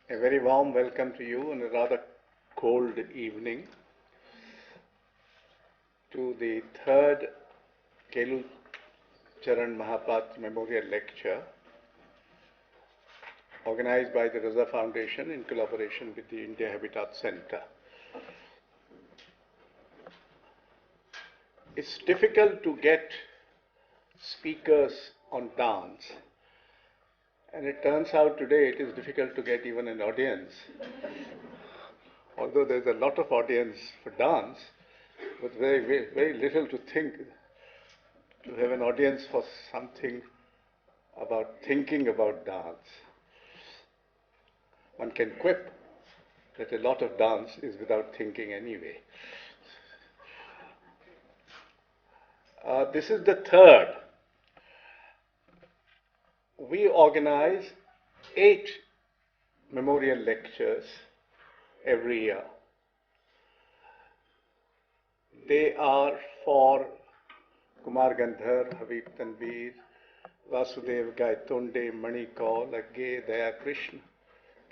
A very warm welcome to you on a rather cold evening to the third Kelucharan Mohapatra Memorial Lecture organized by the Raza Foundation in collaboration with the India Habitat Center. It's difficult to get speakers on dance, and it turns out today it is difficult to get even an audience. Although there's a lot of audience for dance, but very little to have an audience for something about thinking about dance. One can quip that a lot of dance is without thinking anyway. This is the third. We organize 8 memorial lectures every year. They are for Kumar Gandhar, Habib Tanveer, Vasudev Gaitonde, Mani Kaul, Agge, Daya Krishna,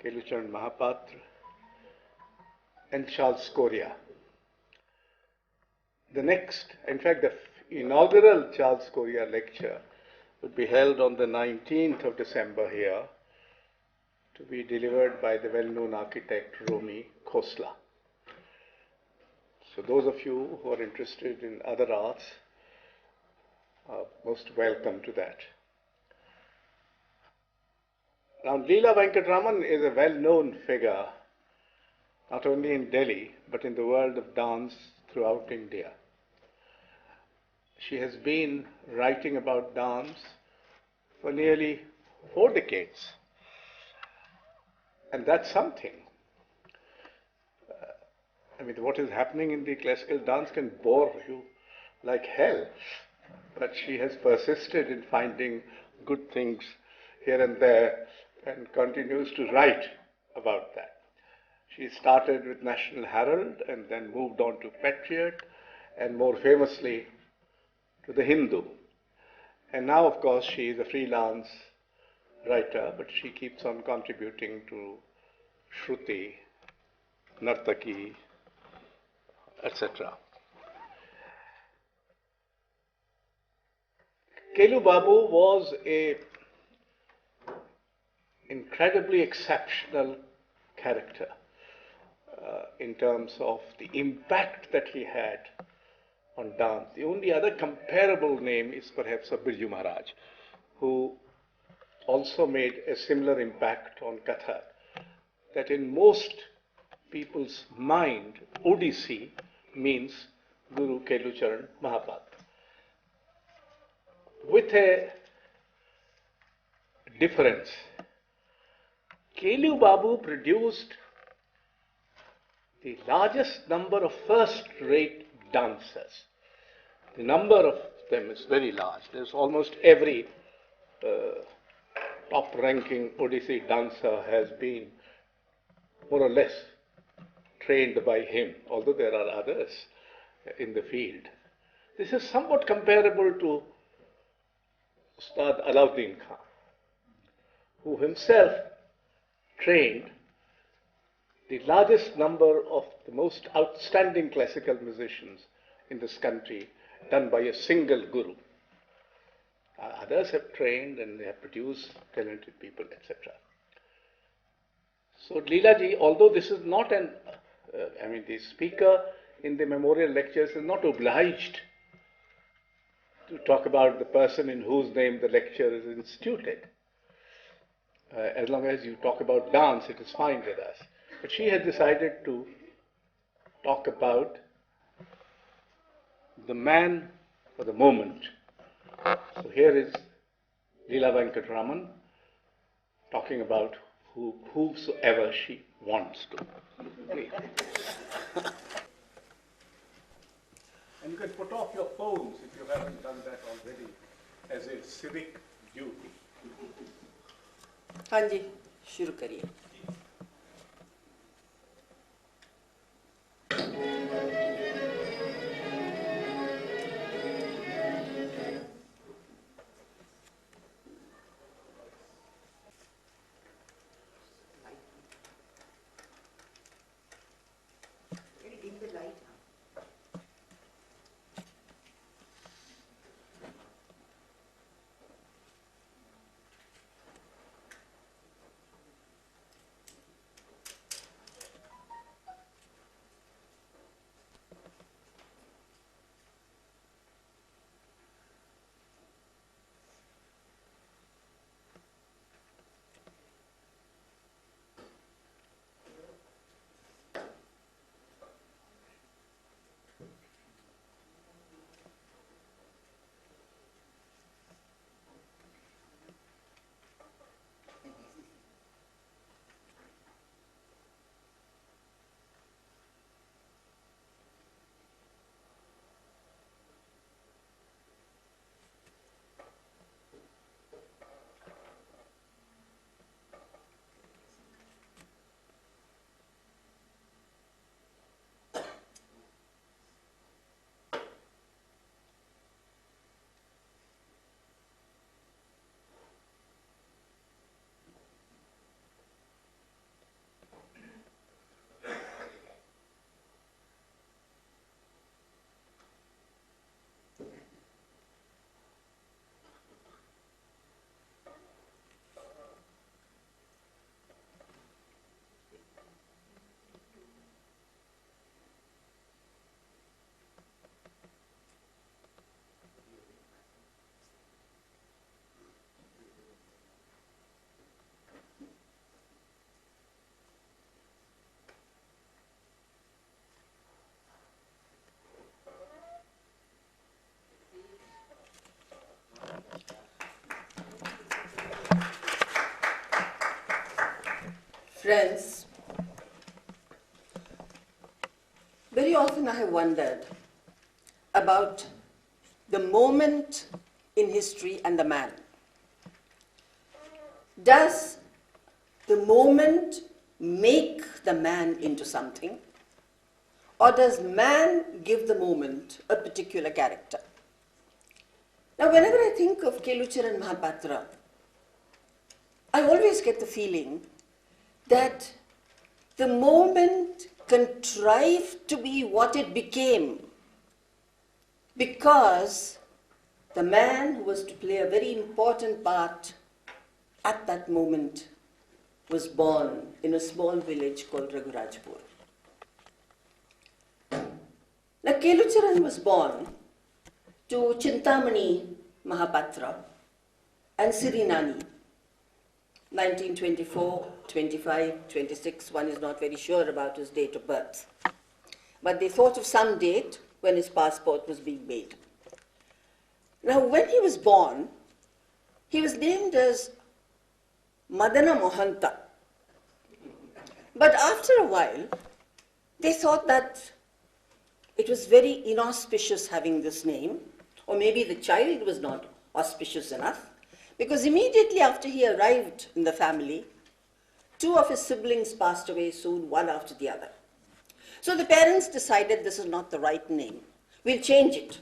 Kelucharan Mohapatra, and Charles Correa. The next, in fact, the inaugural Charles Correa lecture would be held on the 19th of December here, to be delivered by the well-known architect Romy Khosla. So those of you who are interested in other arts are most welcome to that. Now, LEELA VENKATRAMAN is a well-known figure, not only in Delhi, but in the world of dance throughout India. She has been writing about dance for nearly 4 decades. And that's something. What is happening in the classical dance can bore you like hell. But she has persisted in finding good things here and there and continues to write about that. She started with National Herald and then moved on to Patriot and more famously to the Hindu. And now, of course, she is a freelance writer, but she keeps on contributing to Shruti, Nartaki, etc. Kelu Babu was an incredibly exceptional character in terms of the impact that he had on dance. The only other comparable name is perhaps of Birju Maharaj, who also made a similar impact on Kathak. That in most people's mind, Odissi means Guru Kelucharan Mohapatra. With a difference, Kelu Babu produced the largest number of first-rate dancers. The number of them is very large. There's almost every top-ranking Odissi dancer has been more or less trained by him, although there are others in the field. This is somewhat comparable to Ustad Alauddin Khan, who himself trained the largest number of the most outstanding classical musicians in this country, done by a single guru. Others have trained and they have produced talented people, etc. So LEELA ji, although this is not the speaker in the memorial lectures is not obliged to talk about the person in whose name the lecture is instituted. As long as you talk about dance, it is fine with us. But she has decided to talk about the man for the moment. So here is LEELA VENKATRAMAN talking about whosoever she wants to. Please. And you can put off your phones if you haven't done that already as a civic duty. हाँ जी, शुरू करिए. Friends, very often I have wondered about the moment in history and the man. Does the moment make the man into something, or does man give the moment a particular character? Now, whenever I think of Kelucharan Mohapatra, I always get the feeling that the moment contrived to be what it became because the man who was to play a very important part at that moment was born in a small village called Raghurajpur. Now, Kelucharan was born to Chintamani Mohapatra and Sirinani, 1924, 25, 26, one is not very sure about his date of birth. But they thought of some date when his passport was being made. Now, when he was born, he was named as Madana Mohanta. But after a while, they thought that it was very inauspicious having this name, or maybe the child was not auspicious enough, because immediately after he arrived in the family, two of his siblings passed away soon, one after the other. So the parents decided this is not the right name. We'll change it.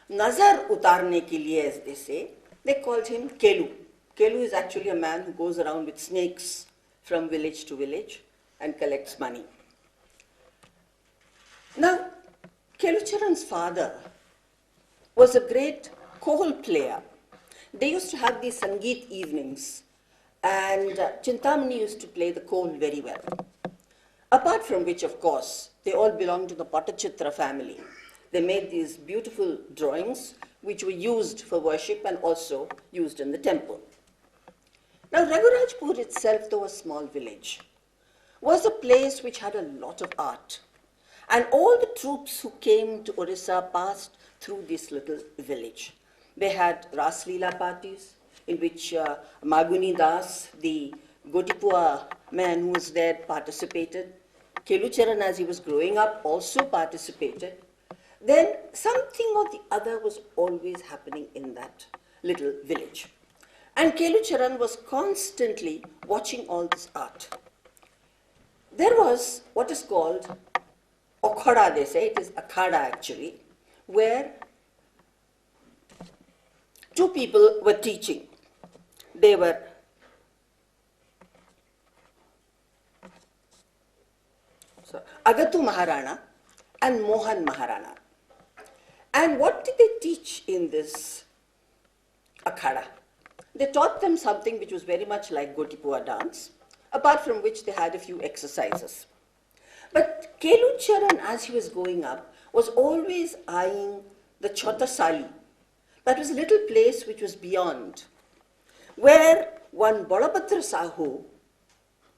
Nazar utarne ke liye, as they say, they called him Kelu. Kelu is actually a man who goes around with snakes from village to village and collects money. Now, Kelucharan's father was a great kohol player. They used to have these Sangeet evenings, and Chintamani used to play the kohol very well. Apart from which, of course, they all belonged to the Patachitra family. They made these beautiful drawings which were used for worship and also used in the temple. Now, Raghurajpur itself, though a small village, was a place which had a lot of art. And all the troops who came to Orissa passed through this little village. They had LEELA parties in which Maguni Das, the Gotipua man who was there, participated. Kelucharan, as he was growing up, also participated. Then something or the other was always happening in that little village. And Kelucharan was constantly watching all this art. There was what is called Akhada, they say, it is Akhada actually, where two people were teaching. They were Agatu Maharana and Mohan Maharana. And what did they teach in this Akhada? They taught them something which was very much like Gotipua dance, apart from which they had a few exercises. But Kelucharan, as he was going up, was always eyeing the Chota Sali. That was a little place which was beyond, where one Bolapatra Sahu,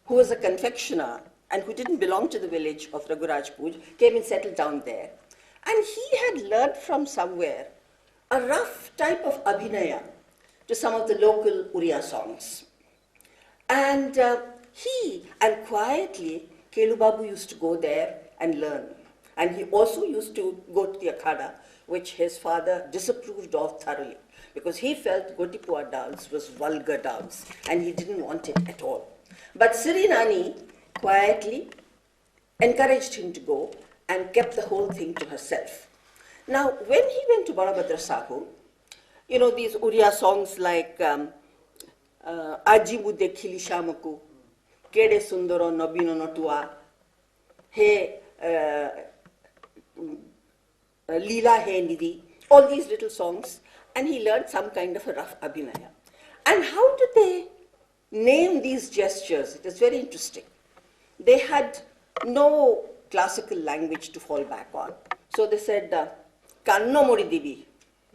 who was a confectioner and who didn't belong to the village of Raghurajpur, came and settled down there. And he had learned from somewhere a rough type of abhinaya to some of the local Uriya songs. And quietly, Kelu Babu used to go there and learn. And he also used to go to the Akhada, which his father disapproved of thoroughly, because he felt Gotipua dance was vulgar dance, and he didn't want it at all. But Sirinani quietly encouraged him to go and kept the whole thing to herself. Now, when he went to Balabhadra Sahu, you know, these Uriya songs like Aji Budde Khili Shamaku, Kede Sundaro Nabino Notua, He LEELA He Nidhi, all these little songs, and he learned some kind of a rough abhinaya. And how did they name these gestures? It is very interesting. They had no classical language to fall back on. So they said, Kanno Mori Devi.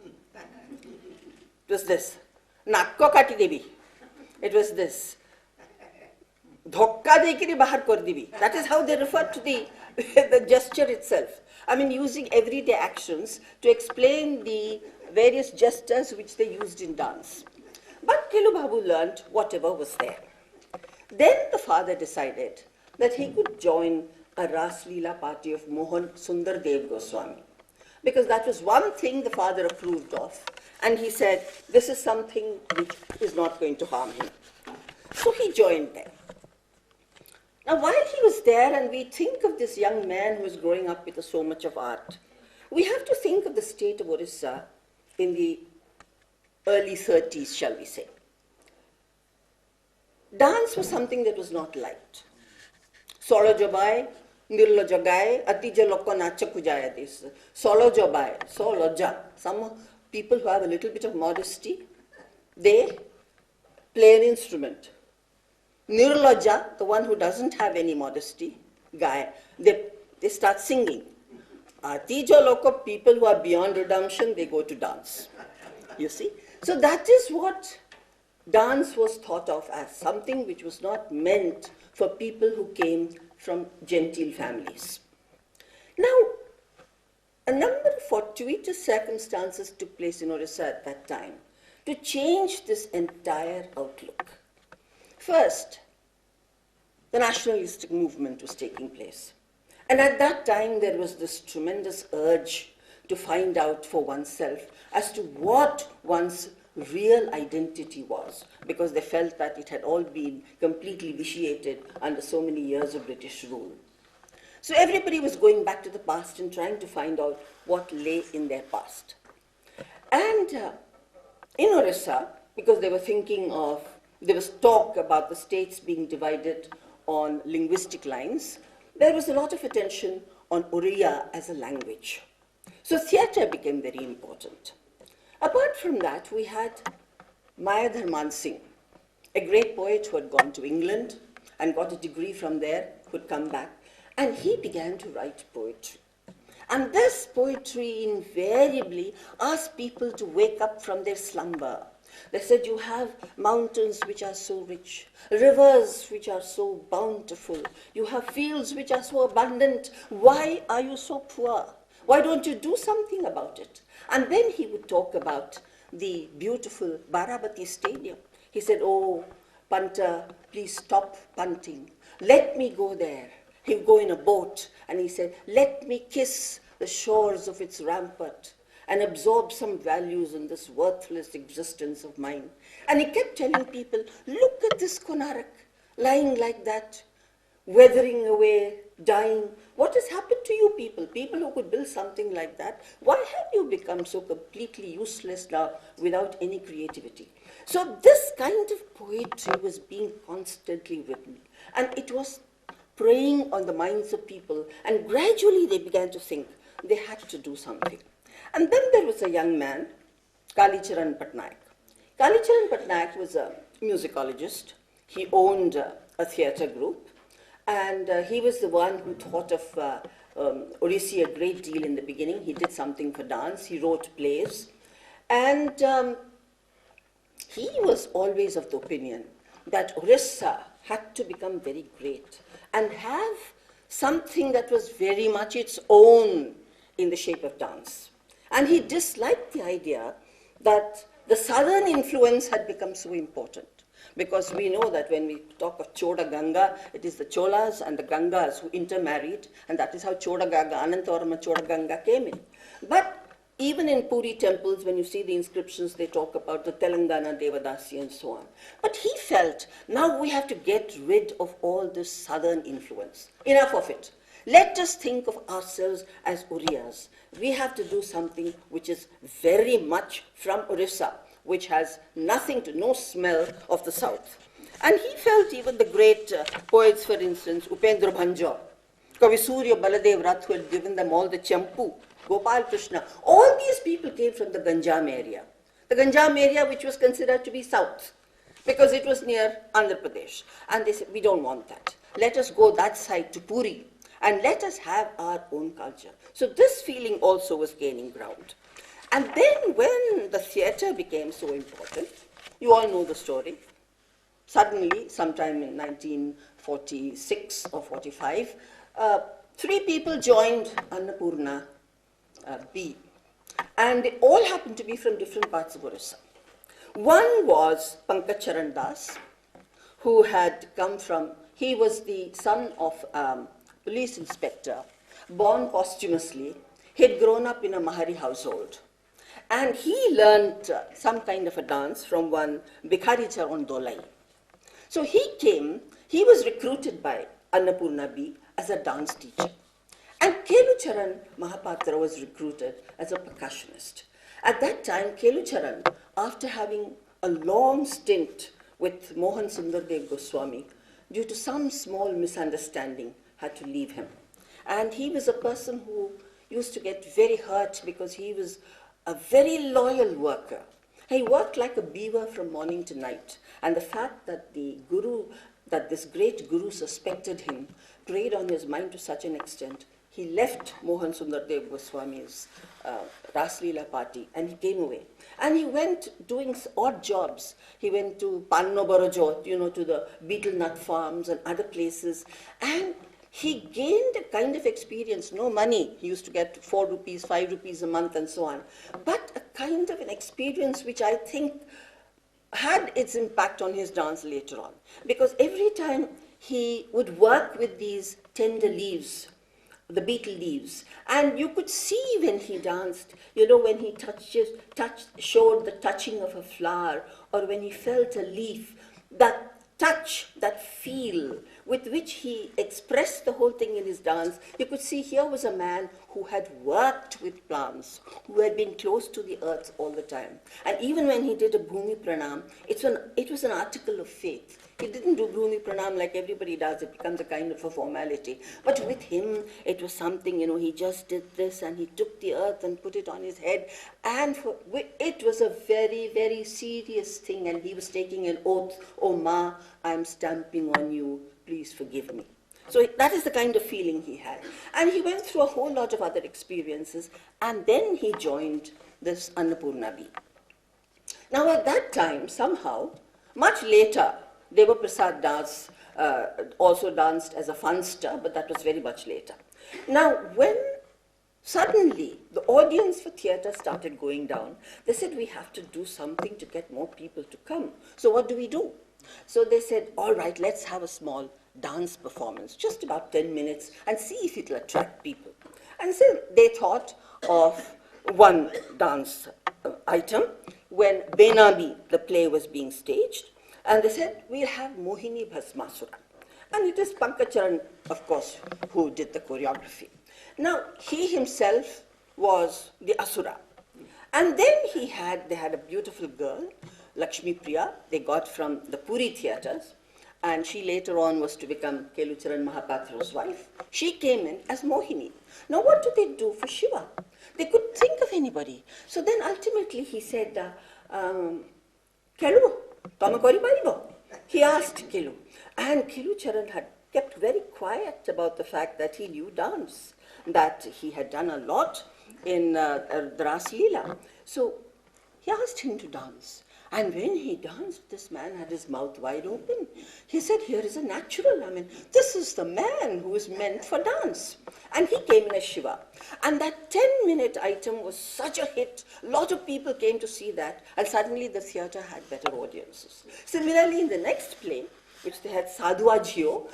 It was this. Nakko Kati Devi. It was this. Dhokka dekiri bahar kor dibi. That is how they refer to the gesture itself. I mean, using everyday actions to explain the various gestures which they used in dance. But Kelu Babu learned whatever was there. Then the father decided that he could join a Ras Leela party of Mohan Sundar Dev Goswami, because that was one thing the father approved of. And he said, this is something which is not going to harm him. So he joined them. Now, while he was there, and we think of this young man who was growing up with so much of art, we have to think of the state of Orissa in the early 30s, shall we say. Dance was something that was not liked. Solo jobai, nirlo jogai, atija lokko nacha kujaya this. Solo jobai, solo ja. Some people who have a little bit of modesty, they play an instrument. Nirloja, the one who doesn't have any modesty, guy, they start singing. Atijo loko, people who are beyond redemption, they go to dance. You see? So that is what dance was thought of as, something which was not meant for people who came from genteel families. Now, a number of fortuitous circumstances took place in Orissa at that time to change this entire outlook. First, the nationalistic movement was taking place. And at that time, there was this tremendous urge to find out for oneself as to what one's real identity was, because they felt that it had all been completely vitiated under so many years of British rule. So everybody was going back to the past and trying to find out what lay in their past. And in Orissa, because they were thinking of, there was talk about the states being divided on linguistic lines, there was a lot of attention on Oriya as a language. So theatre became very important. Apart from that, we had Mayadharman Singh, a great poet who had gone to England and got a degree from there, could come back, and he began to write poetry. And this poetry invariably asked people to wake up from their slumber. They said, you have mountains which are so rich, rivers which are so bountiful, you have fields which are so abundant. Why are you so poor? Why don't you do something about it? And then he would talk about the beautiful Barabati Stadium. He said, oh, punter, please stop punting. Let me go there. He would go in a boat, and he said, let me kiss the shores of its rampart and absorb some values in this worthless existence of mine. And he kept telling people, look at this Konarak, lying like that, weathering away, dying. What has happened to you people? People who could build something like that, why have you become so completely useless now without any creativity? So this kind of poetry was being constantly written, and it was preying on the minds of people, and gradually they began to think they had to do something. And then there was a young man, Kelucharan Mohapatra. Kelucharan Mohapatra was a musicologist. He owned a theatre group, and he was the one who thought of Odissi a great deal in the beginning. He did something for dance. He wrote plays. And he was always of the opinion that Orissa had to become very great and have something that was very much its own in the shape of dance. And he disliked the idea that the southern influence had become so important. Because we know that when we talk of Choda Ganga, it is the Cholas and the Gangas who intermarried, and that is how Choda Ganga, Anantavarma Choda Ganga came in. But even in Puri temples, when you see the inscriptions, they talk about the Telangana Devadasi and so on. But he felt, now we have to get rid of all this southern influence. Enough of it. Let us think of ourselves as Oriyas. We have to do something which is very much from Orissa, which has nothing to, no smell of the south. And he felt even the great poets, for instance, Upendra Bhanjor, Kavi Surya Baladev Rath, who had given them all the Champu, Gopal Krishna, all these people came from the Ganjam area. The Ganjam area which was considered to be south, because it was near Andhra Pradesh. And they said, we don't want that. Let us go that side to Puri, and let us have our own culture. So this feeling also was gaining ground. And then when the theatre became so important, you all know the story. Suddenly, sometime in 1946 or 45, 3 people joined Annapurna B. And they all happened to be from different parts of Orissa. One was Pankaj Charan Das, who had come from, he was the son of a police inspector, born posthumously. He had grown up in a Mahari household. And he learned some kind of a dance from one Kelucharan Mohapatra. So he was recruited by Annapurna B as a dance teacher. And Kelucharan Mohapatra was recruited as a percussionist. At that time, Kelucharan, after having a long stint with Mohan Sundardev Goswami, due to some small misunderstanding, had to leave him. And he was a person who used to get very hurt because he was a very loyal worker. He worked like a beaver from morning to night. And the fact that this great guru suspected him, preyed on his mind to such an extent, he left Mohan Sundardev Goswami's LEELA party and he came away. And he went doing odd jobs. He went to Panno Barajot, to the betel nut farms and other places. And he gained a kind of experience, no money. He used to get 4 rupees, 5 rupees a month and so on. But a kind of an experience which I think had its impact on his dance later on. Because every time he would work with these tender leaves, the betel leaves, and you could see when he danced, when he showed the touching of a flower, or when he felt a leaf, that touch, that feel with which he expressed the whole thing in his dance, you could see here was a man who had worked with plants, who had been close to the earth all the time. And even when he did a Bhumi Pranam, it was an article of faith. He didn't do Bhumi Pranam like everybody does. It becomes a kind of a formality. But with him, it was something, he just did this and he took the earth and put it on his head. And it was a very, very serious thing. And he was taking an oath, "Oh Ma, I'm stamping on you. Please forgive me." So that is the kind of feeling he had. And he went through a whole lot of other experiences. And then he joined this Annapurna B. Now at that time, somehow, much later, Deva Prasad Das also danced as a funster, but that was very much later. Now, when suddenly the audience for theatre started going down, they said, we have to do something to get more people to come. So what do we do? So they said, all right, let's have a small dance performance, just about 10 minutes, and see if it'll attract people. And so they thought of one dance item when Benabi, the play, was being staged. And they said, we'll have Mohini Bhasmasura. And it is Pankaj, of course, who did the choreography. Now, he himself was the Asura. And then they had a beautiful girl, Lakshmi Priya, they got from the Puri theatres. And she later on was to become Kelucharan Mohapatra's wife. She came in as Mohini. Now, what do they do for Shiva? They couldn't think of anybody. So then ultimately he said, Kelu, he asked Kelu. And Kelucharan had kept very quiet about the fact that he knew dance, that he had done a lot in the LEELA. So he asked him to dance. And when he danced, this man had his mouth wide open. He said, here is a natural. This is the man who is meant for dance. And he came in as Shiva. And that 10-minute item was such a hit. A lot of people came to see that. And suddenly the theatre had better audiences. Similarly, in the next play, which they had Sadhua Jio,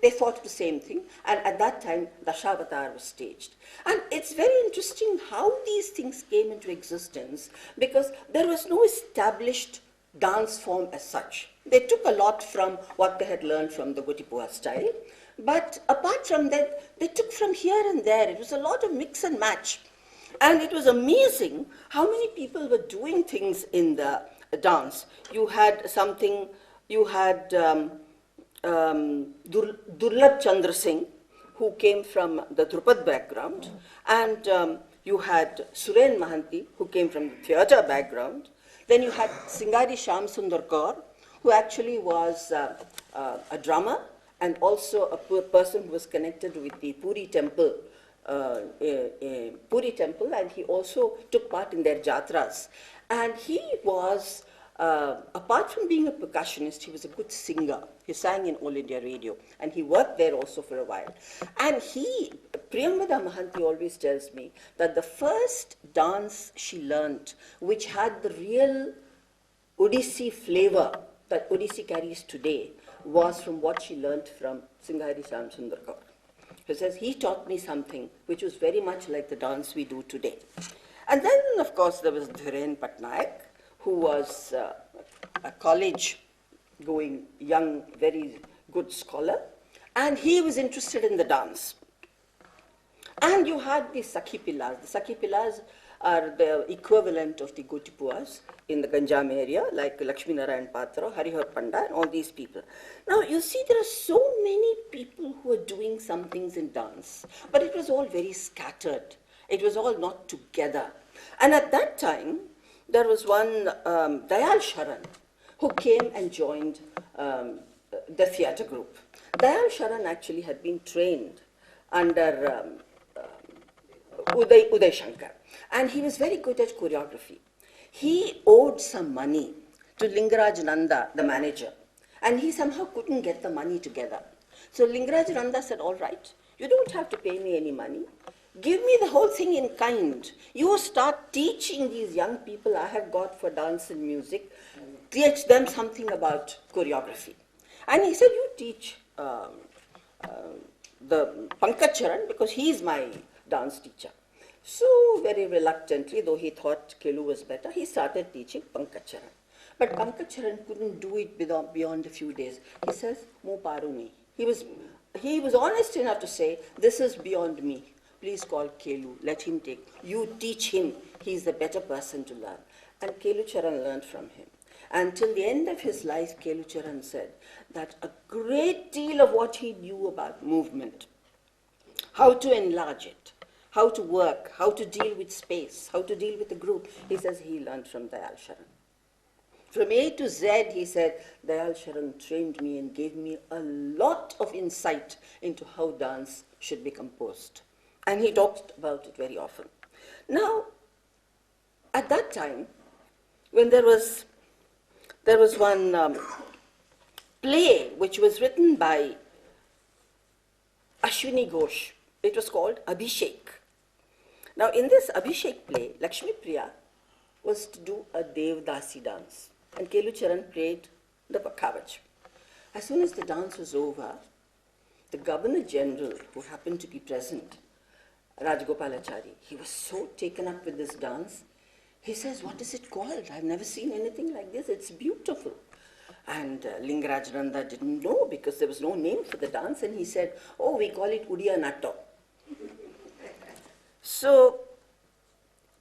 they thought the same thing. And at that time, Dashavatar was staged. And it's very interesting how these things came into existence, because there was no established dance form as such. They took a lot from what they had learned from the Gotipoha style. But apart from that, they took from here and there. It was a lot of mix and match. And it was amazing how many people were doing things in the dance. You had Durlabh Chandra Singh, who came from the Drupad background, and you had Suren Mahanti, who came from the theatre background. Then you had Singari Shyam Sundar Kaur, who actually was a drummer and also a person who was connected with the Puri temple, and he also took part in their jatras. And he was, apart from being a percussionist, he was a good singer. He sang in All India Radio, and he worked there also for a while. And Priyambada Mahanti always tells me that the first dance she learnt, which had the real Odissi flavor that Odissi carries today, was from what she learnt from Singhari Shyam Sundar Kaur. He says, he taught me something which was very much like the dance we do today. And then, of course, there was Dhiren Patnaik, who was a college-going, young, very good scholar, and he was interested in the dance. And you had the Sakhi Pillas. The Sakhi Pillas are the equivalent of the Gotipuas in the Ganjam area, like Lakshmi Narayan Patra, Harihar Panda, and all these people. Now, you see, there are so many people who are doing some things in dance, but it was all very scattered. It was all not together. And at that time, there was one Dayal Sharan who came and joined the theatre group. Dayal Sharan actually had been trained under Uday Shankar, and he was very good at choreography. He owed some money to Lingaraj Nanda, the manager, and he somehow couldn't get the money together. So Lingaraj Nanda said, all right, you don't have to pay me any money. Give me the whole thing in kind. You start teaching these young people I have got for dance and music, teach them something about choreography. And he said, you teach the Pankaj because he is my dance teacher. So very reluctantly, though he thought Kelu was better, he started teaching Pankaj. But Pankaj couldn't do it beyond a few days. He says, Mo paruni. He was honest enough to say, this is beyond me. Please call Kelu, let him take. You teach him, he's the better person to learn. And Kelucharan learned from him. Until the end of his life, Kelucharan said that a great deal of what he knew about movement, how to enlarge it, how to work, how to deal with space, how to deal with the group, he says he learned from Dayal Sharan. From A to Z, he said, Dayal Sharan trained me and gave me a lot of insight into how dance should be composed. And he talked about it very often. Now, at that time, when there was one play which was written by Ashwini Ghosh. It was called Abhishek. Now, in this Abhishek play, Lakshmi Priya was to do a Devdasi dance, and Kelucharan played the Kavach. As soon as the dance was over, the Governor General, who happened to be present, Rajagopalachari, he was so taken up with this dance. He says, what is it called? I've never seen anything like this. It's beautiful. And Lingaraj Nanda didn't know because there was no name for the dance. And he said, oh, we call it Udiya Natto. So,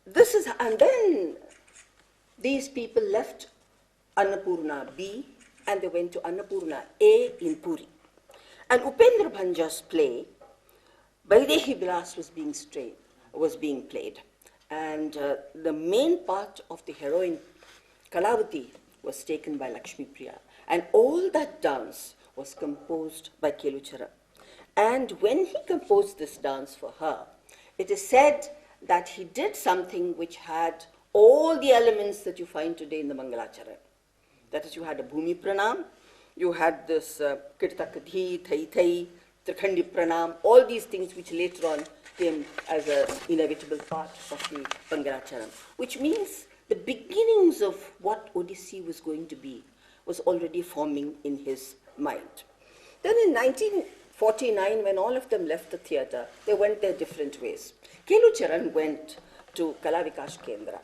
this is, and then these people left Annapurna B and they went to Annapurna A in Puri. And Upendra Bhanja's play, Vaidehi Vilas was being played. And the main part of the heroine, Kalavati, was taken by Lakshmi Priya. And all that dance was composed by Kelucharan. And when he composed this dance for her, it is said that he did something which had all the elements that you find today in the Mangalacharan. That is, you had a Bhumi Pranam, you had this Kirtakadhi, Thai Thai, Trikhandi Pranam, all these things which later on came as an inevitable part of the Mangalacharan, which means the beginnings of what Odissi was going to be was already forming in his mind. Then in 1949, when all of them left the theatre, they went their different ways. Kelucharan went to Kala Vikas Kendra,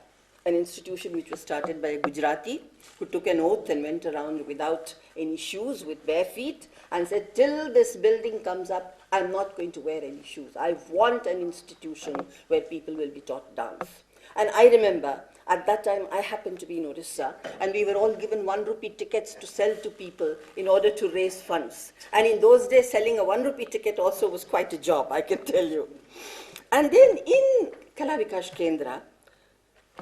an institution which was started by a Gujarati who took an oath and went around without any shoes, with bare feet, and said, till this building comes up, I'm not going to wear any shoes. I want an institution where people will be taught dance. And I remember, at that time, I happened to be in Orissa, and we were all given 1 rupee tickets to sell to people in order to raise funds. And in those days, selling a 1 rupee ticket also was quite a job, I can tell you. And then in Kala Vikas Kendra,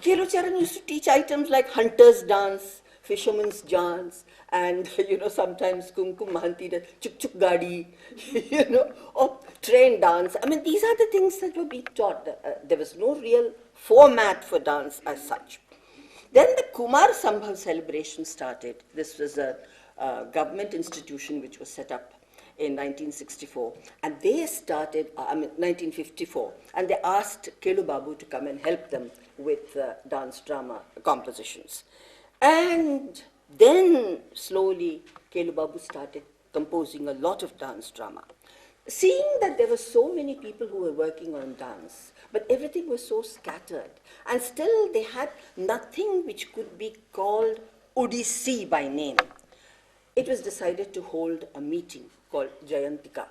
Kelucharan used to teach items like hunter's dance, fisherman's dance, and, sometimes Kumkum Mahanti, Chuk Chuk Gadi, or train dance. I mean, these are the things that were being taught. There was no real format for dance as such. Then the Kumar Sambhav celebration started. This was a government institution which was set up in 1964, and they started, 1954, and they asked Kelu Babu to come and help them with dance drama compositions. And Then slowly Kelu Babu started composing a lot of dance drama. Seeing that there were so many people who were working on dance, but everything was so scattered, and still they had nothing which could be called Odissi by name, it was decided to hold a meeting called Jayantika.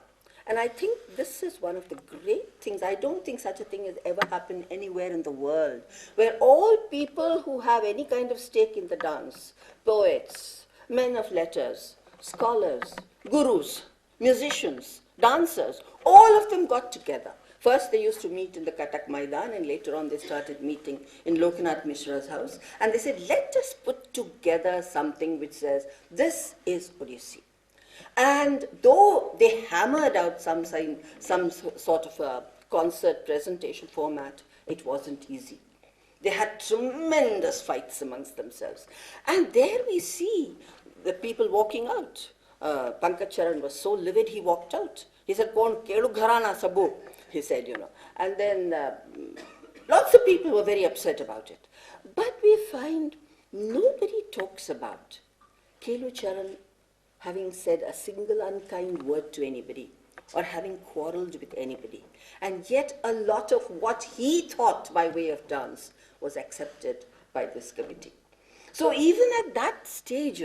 And I think this is one of the great things. I don't think such a thing has ever happened anywhere in the world, where all people who have any kind of stake in the dance, poets, men of letters, scholars, gurus, musicians, dancers, all of them got together. First, they used to meet in the Katak Maidan, and later on they started meeting in Lokanath Mishra's house. And they said, let us put together something which says, this is Odissi. And though they hammered out some sort of a concert presentation format, it wasn't easy. They had tremendous fights amongst themselves. And there we see the people walking out. Pankaj was so livid, he walked out. He said, "Kon Kelucharan sabu," he said, And then lots of people were very upset about it. But we find nobody talks about Kelucharan having said a single unkind word to anybody or having quarreled with anybody. And yet a lot of what he thought by way of dance was accepted by this committee. So even at that stage,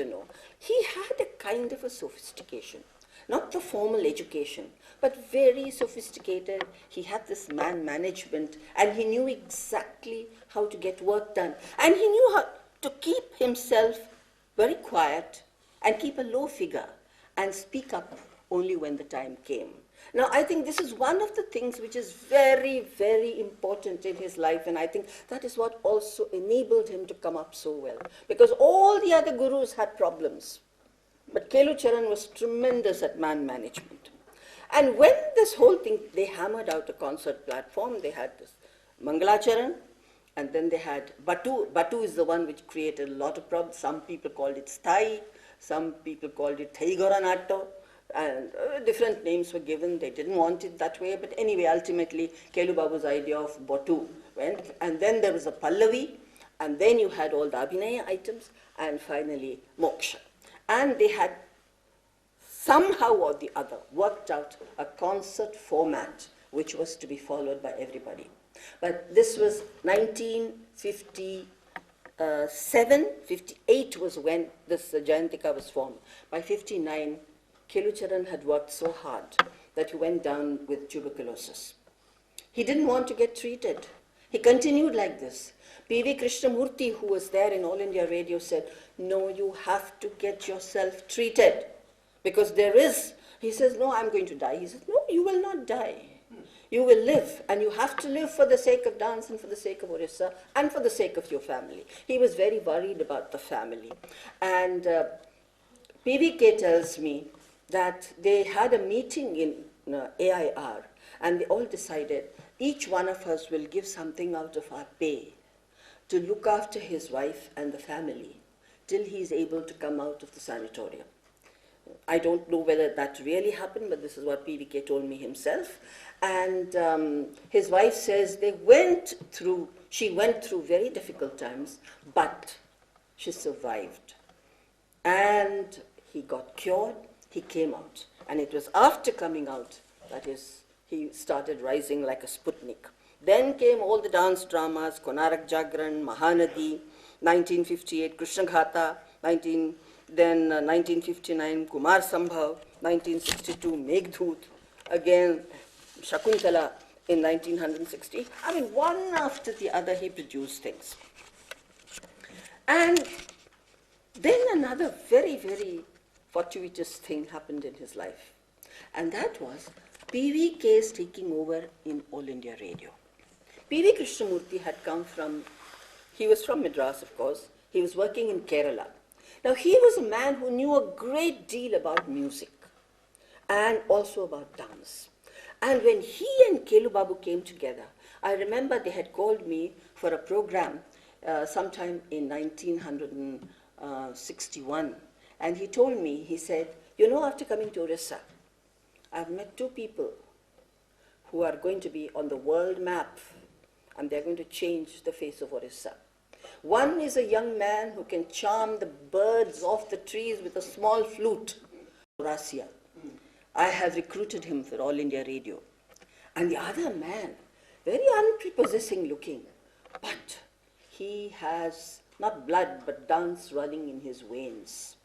he had a kind of a sophistication. Not the formal education, but very sophisticated. He had this man management, and he knew exactly how to get work done. And he knew how to keep himself very quiet and keep a low figure and speak up only when the time came. Now, I think this is one of the things which is very, very important in his life, and I think that is what also enabled him to come up so well. Because all the other gurus had problems, but Kelucharan was tremendous at man management. And when this whole thing, they hammered out a concert platform, they had this Mangalacharan, and then they had Batu. Batu is the one which created a lot of problems. Some people called it Sthai, some people called it Thaigoranato, and different names were given. They didn't want it that way, but anyway, ultimately, Kelu Babu's idea of Batu went, and then there was a Pallavi, and then you had all the Abhinaya items, and finally, Moksha. And they had somehow or the other worked out a concert format which was to be followed by everybody. But this was 1957, 58 was when this Jayantika was formed. By 59, Kelucharan had worked so hard that he went down with tuberculosis. He didn't want to get treated. He continued like this. P.V. Krishnamurthy, who was there in All India Radio, said, "No, you have to get yourself treated. Because there is," he says, "No, I'm going to die." He says, "No, you will not die. You will live, and you have to live for the sake of dance and for the sake of Orissa and for the sake of your family." He was very worried about the family. And PVK tells me that they had a meeting in AIR, and they all decided each one of us will give something out of our pay to look after his wife and the family till he is able to come out of the sanatorium. I don't know whether that really happened, but this is what PVK told me himself. And his wife says she went through very difficult times, but she survived. And he got cured, he came out. And it was after coming out that he started rising like a Sputnik. Then came all the dance dramas, Konarak Jagran, Mahanadi, 1958, Krishna Ghata, 1959, Kumar Sambhav, 1962, Meghdut, again Shakuntala in 1960. I mean, one after the other he produced things. And then another very, very fortuitous thing happened in his life. And that was PVK's taking over in All India Radio. P.V. Krishnamurthy had he was from Madras, of course. He was working in Kerala. Now, he was a man who knew a great deal about music and also about dance. And when he and Kelu Babu came together, I remember they had called me for a program sometime in 1961. And he told me, he said, after coming to Orissa, I've met two people who are going to be on the world map, and they're going to change the face of Orissa. One is a young man who can charm the birds off the trees with a small flute. Raza. I have recruited him for All India Radio. And the other man, very unprepossessing looking, but he has not blood but dance running in his veins.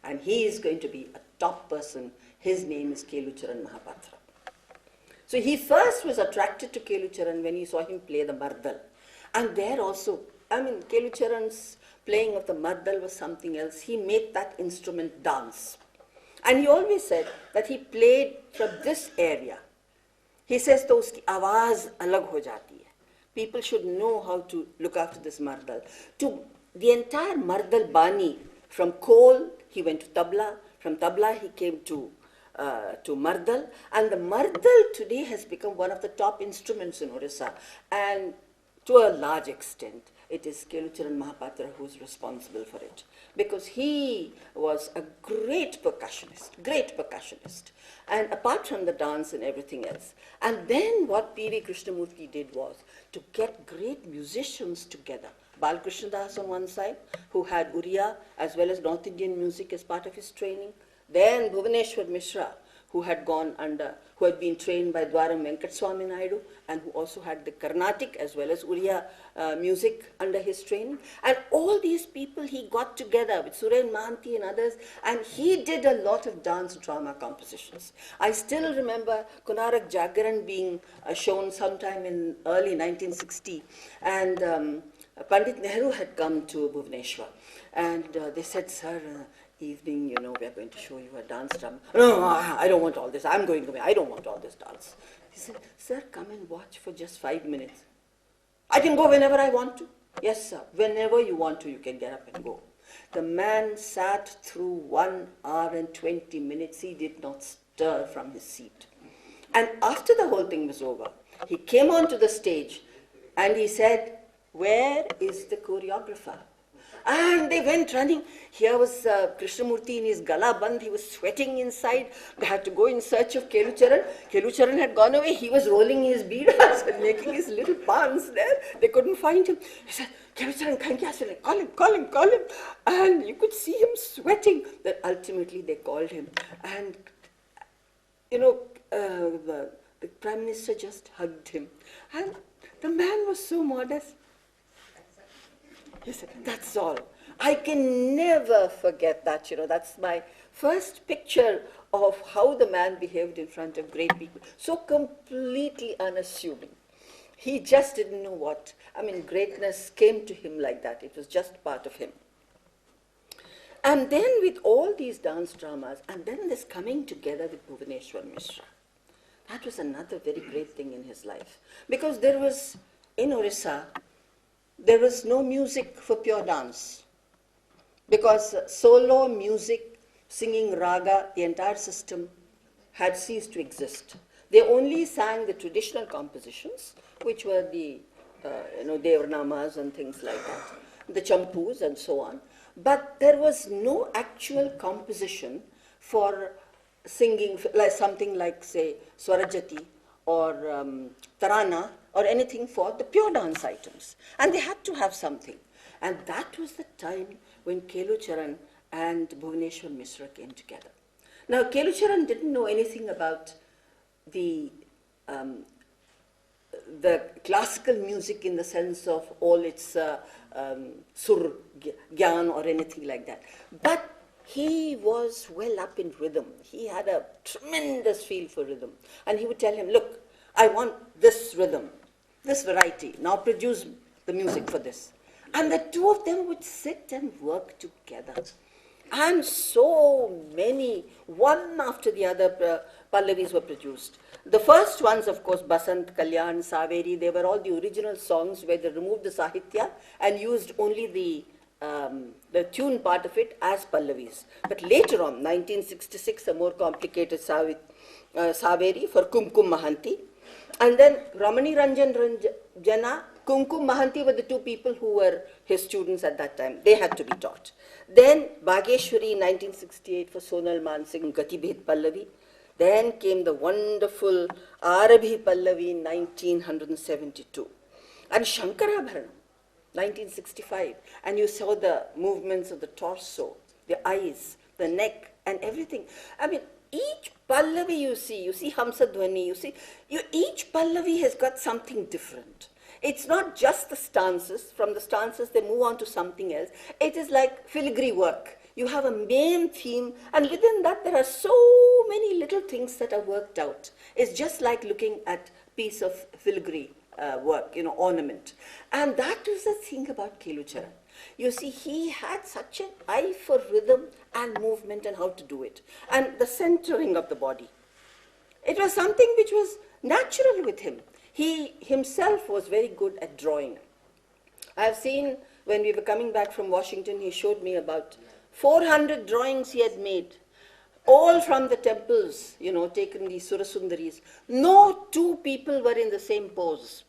And he is going to be a top person. His name is Kelucharan Mohapatra. So he first was attracted to Kelucharan when he saw him play the mardal. And there also, Kelucharan's playing of the mardal was something else. He made that instrument dance. And he always said that he played from this area. He says, to uski awaaz alag ho jati hai. People should know how to look after this mardal. To the entire mardal bani, from Khol, he went to tabla. From tabla, he came to mardal. And the mardal today has become one of the top instruments in Orissa. And to a large extent, it is Kelucharan Mohapatra who is responsible for it. Because he was a great percussionist. And apart from the dance and everything else. And then what P.V. Krishnamurti did was to get great musicians together. Balkrishna Das on one side, who had Uriya as well as North Indian music as part of his training. Then Bhuvaneshwar Mishra, who had been trained by Dwaram Venkatramani Naidu, and who also had the Carnatic as well as Uriya music under his training. And all these people he got together with Suren Mahanti and others, and he did a lot of dance drama compositions. I still remember Konarak Jagaran being shown sometime in early 1960, and Pandit Nehru had come to Bhuvaneshwar, and they said, sir, evening, we are going to show you a dance drama. No, I don't want all this. I don't want all this dance. He said, sir, come and watch for just 5 minutes. I can go whenever I want to. Yes, sir. Whenever you want to, you can get up and go. The man sat through 1 hour and 20 minutes. He did not stir from his seat. And after the whole thing was over, he came onto the stage and he said, where is the choreographer? And they went running. Here was Krishnamurti in his gala band. He was sweating inside. They had to go in search of Kelucharan. Kelucharan had gone away. He was rolling his beadas and making his little pans there. They couldn't find him. He said, Kelucharan, call him. And you could see him sweating. Then ultimately they called him. And, the Prime Minister just hugged him. And the man was so modest. He said, that's all. I can never forget that, that's my first picture of how the man behaved in front of great people. So completely unassuming. He just didn't know what. Greatness came to him like that. It was just part of him. And then with all these dance dramas, and then this coming together with Bhuvaneshwar Mishra, that was another very great thing in his life. Because there was, in Orissa, there was no music for pure dance. Because solo music, singing raga, the entire system had ceased to exist. They only sang the traditional compositions, which were the Devrnamas and things like that, the champus and so on. But there was no actual composition for singing, like something like, say, Swarajati or Tarana, or anything for the pure dance items. And they had to have something. And that was the time when Kelucharan and Bhuvaneshwar Mishra came together. Now, Kelucharan didn't know anything about the classical music in the sense of all its sur, gyan or anything like that. But he was well up in rhythm. He had a tremendous feel for rhythm. And he would tell him, look, I want this rhythm, this variety. Now produce the music for this. And the two of them would sit and work together. And so many, one after the other, Pallavis were produced. The first ones, of course, Basant, Kalyan, Saveri, they were all the original songs where they removed the Sahitya and used only the tune part of it as Pallavis. But later on, 1966, a more complicated Saveri for Kumkum Mahanti. And then Ramani Ranjan Jana, Kumkum Mahanti were the two people who were his students at that time. They had to be taught. Then Bageshwari in 1968 for Sonal Mansingh, Gatibhed Pallavi. Then came the wonderful Arabhi Pallavi in 1972. And Shankarabharanam, 1965, and you saw the movements of the torso, the eyes, the neck, and everything. I mean, each Pallavi you see Hamsa Dhwani, each Pallavi has got something different. It's not just the stanzas. From the stanzas, they move on to something else. It is like filigree work. You have a main theme, and within that, there are so many little things that are worked out. It's just like looking at a piece of filigree work, ornament. And that is the thing about Kelucharan. You see, he had such an eye for rhythm and movement and how to do it. And the centering of the body. It was something which was natural with him. He himself was very good at drawing. I have seen, when we were coming back from Washington, he showed me about 400 drawings he had made, all from the temples, taken these Surasundaris. No two people were in the same pose.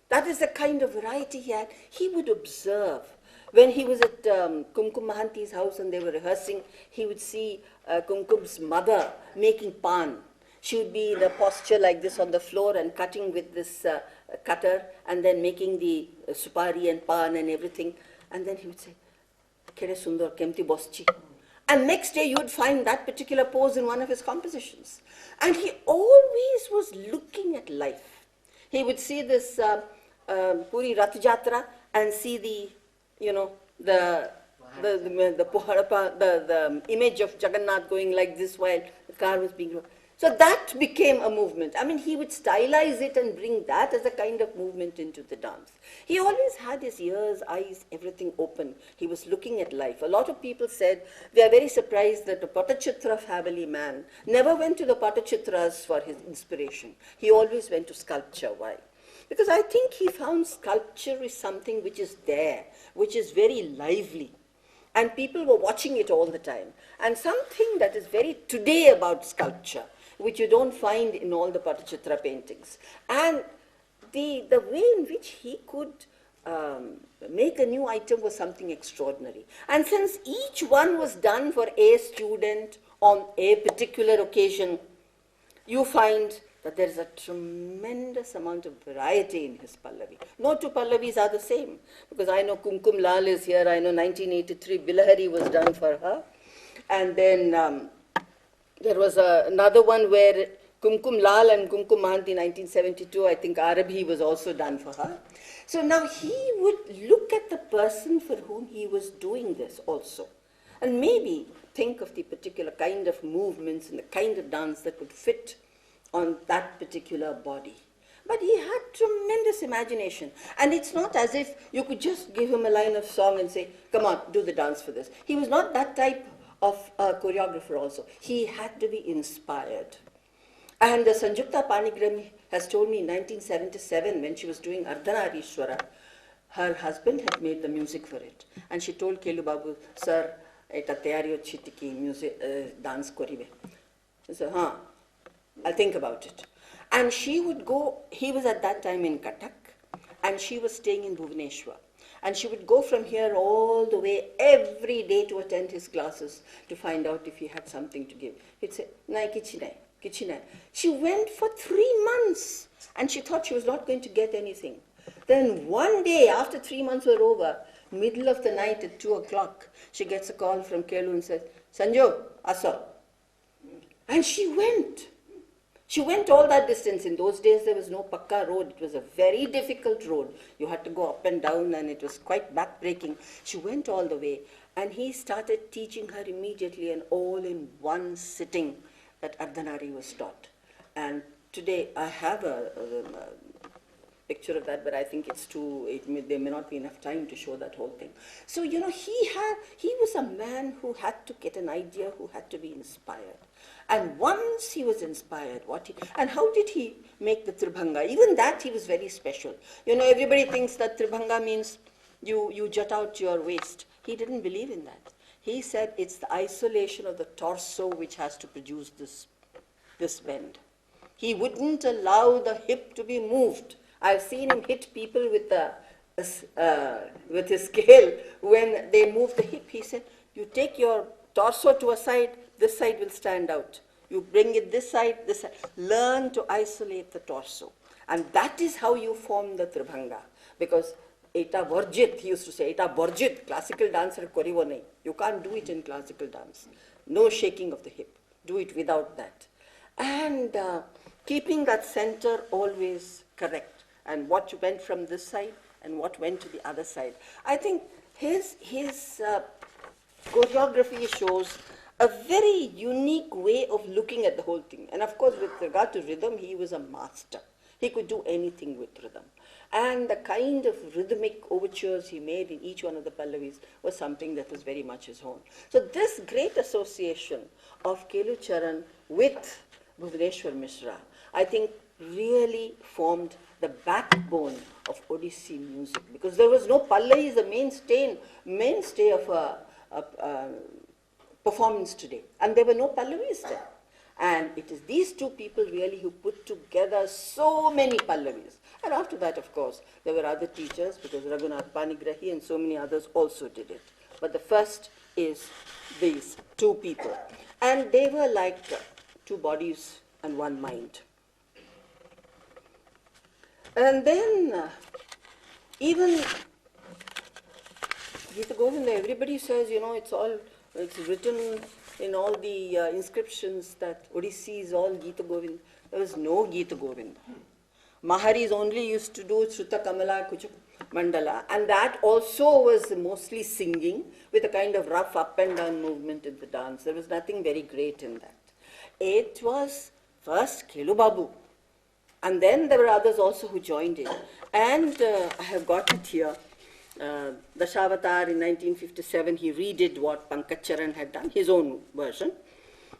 That is the kind of variety he had. He would observe. When he was at Kumkum Mahanti's house and they were rehearsing, he would see Kumkum's mother making pan. She would be in a posture like this on the floor and cutting with this cutter and then making the supari and pan and everything. And then he would say, Kere Sundar, Kemti Boschi. And next day you would find that particular pose in one of his compositions. And he always was looking at life. He would see this Puri Rath Jatra and see the image of Jagannath going like this while the car was being... So that became a movement. I mean, he would stylize it and bring that as a kind of movement into the dance. He always had his ears, eyes, everything open. He was looking at life. A lot of people said they are very surprised that the Patachitra family man never went to the Patachitras for his inspiration. He always went to sculpture. Why? Because I think he found sculpture is something which is there, which is very lively. And people were watching it all the time. And something that is very today about sculpture, which you don't find in all the Patachitra paintings. And the way in which he could make a new item was something extraordinary. And since each one was done for a student on a particular occasion, you find that there is a tremendous amount of variety in his Pallavi. No two Pallavis are the same. Because I know Kumkum Lal is here. I know 1983 Bilahari was done for her. And then there was another one where Kumkum Lal and Kumkum Mahanti 1972, I think Arabi was also done for her. So now he would look at the person for whom he was doing this also. And maybe think of the particular kind of movements and the kind of dance that would fit on that particular body. But he had tremendous imagination. And it's not as if you could just give him a line of song and say, come on, do the dance for this. He was not that type of choreographer also. He had to be inspired. And Sanjukta Panigram has told me in 1977, when she was doing Ardhanarishwara, her husband had made the music for it. And she told Kelu Babu, sir, eta tayari chitiki music dance koribe. He said, I'll think about it. And she would go, he was at that time in Cuttack, and she was staying in Bhubaneswar. And she would go from here all the way every day to attend his classes to find out if he had something to give. He'd say, Nai kichinai, kichinai. She went for 3 months and she thought she was not going to get anything. Then one day, after 3 months were over, middle of the night at 2 o'clock, she gets a call from Kelu and says, Sanjo, Asa. And she went. She went all that distance. In those days, there was no Pakka road. It was a very difficult road. You had to go up and down, and it was quite backbreaking. She went all the way, and he started teaching her immediately, and all in one sitting that Ardhanari was taught. And today, I have a picture of that, but I think it's there may not be enough time to show that whole thing. So, he was a man who had to get an idea, who had to be inspired. And once he was inspired, and how did he make the Tribhanga? Even that he was very special. Everybody thinks that Tribhanga means you jut out your waist. He didn't believe in that. He said it's the isolation of the torso which has to produce this bend. He wouldn't allow the hip to be moved. I've seen him hit people with his scale when they move the hip. He said, you take your torso to a side, this side will stand out. You bring it this side, this side. Learn to isolate the torso. And that is how you form the Tribhanga. Because Eta Varjit, he used to say, Eta Varjit, classical dance or korivo nahi. You can't do it in classical dance. No shaking of the hip. Do it without that. And keeping that center always correct. And what went from this side and what went to the other side. I think his choreography shows a very unique way of looking at the whole thing. And of course, with regard to rhythm, he was a master. He could do anything with rhythm. And the kind of rhythmic overtures he made in each one of the Pallavis was something that was very much his own. So this great association of Kelucharan with Bhuvaneshwar Mishra, I think really formed the backbone of Odissi music, because there was no Pallavi is the mainstay of a performance today, and there were no Pallavis there. And it is these two people really who put together so many Pallavis. And after that, of course, there were other teachers, because Raghunath Panigrahi and so many others also did it. But the first is these two people. And they were like two bodies and one mind. And then, even Gita Govinda, everybody says, it's written in all the inscriptions that Odissi is all Gita Govinda. There was no Gita Govinda. Maharis only used to do Shruta Kamala Kuchuk Mandala, and that also was mostly singing with a kind of rough up and down movement in the dance. There was nothing very great in that. It was first Kelu Babu. And then there were others also who joined in. And I have got it here. Dashavatar in 1957, he redid what Pankaj had done, his own version.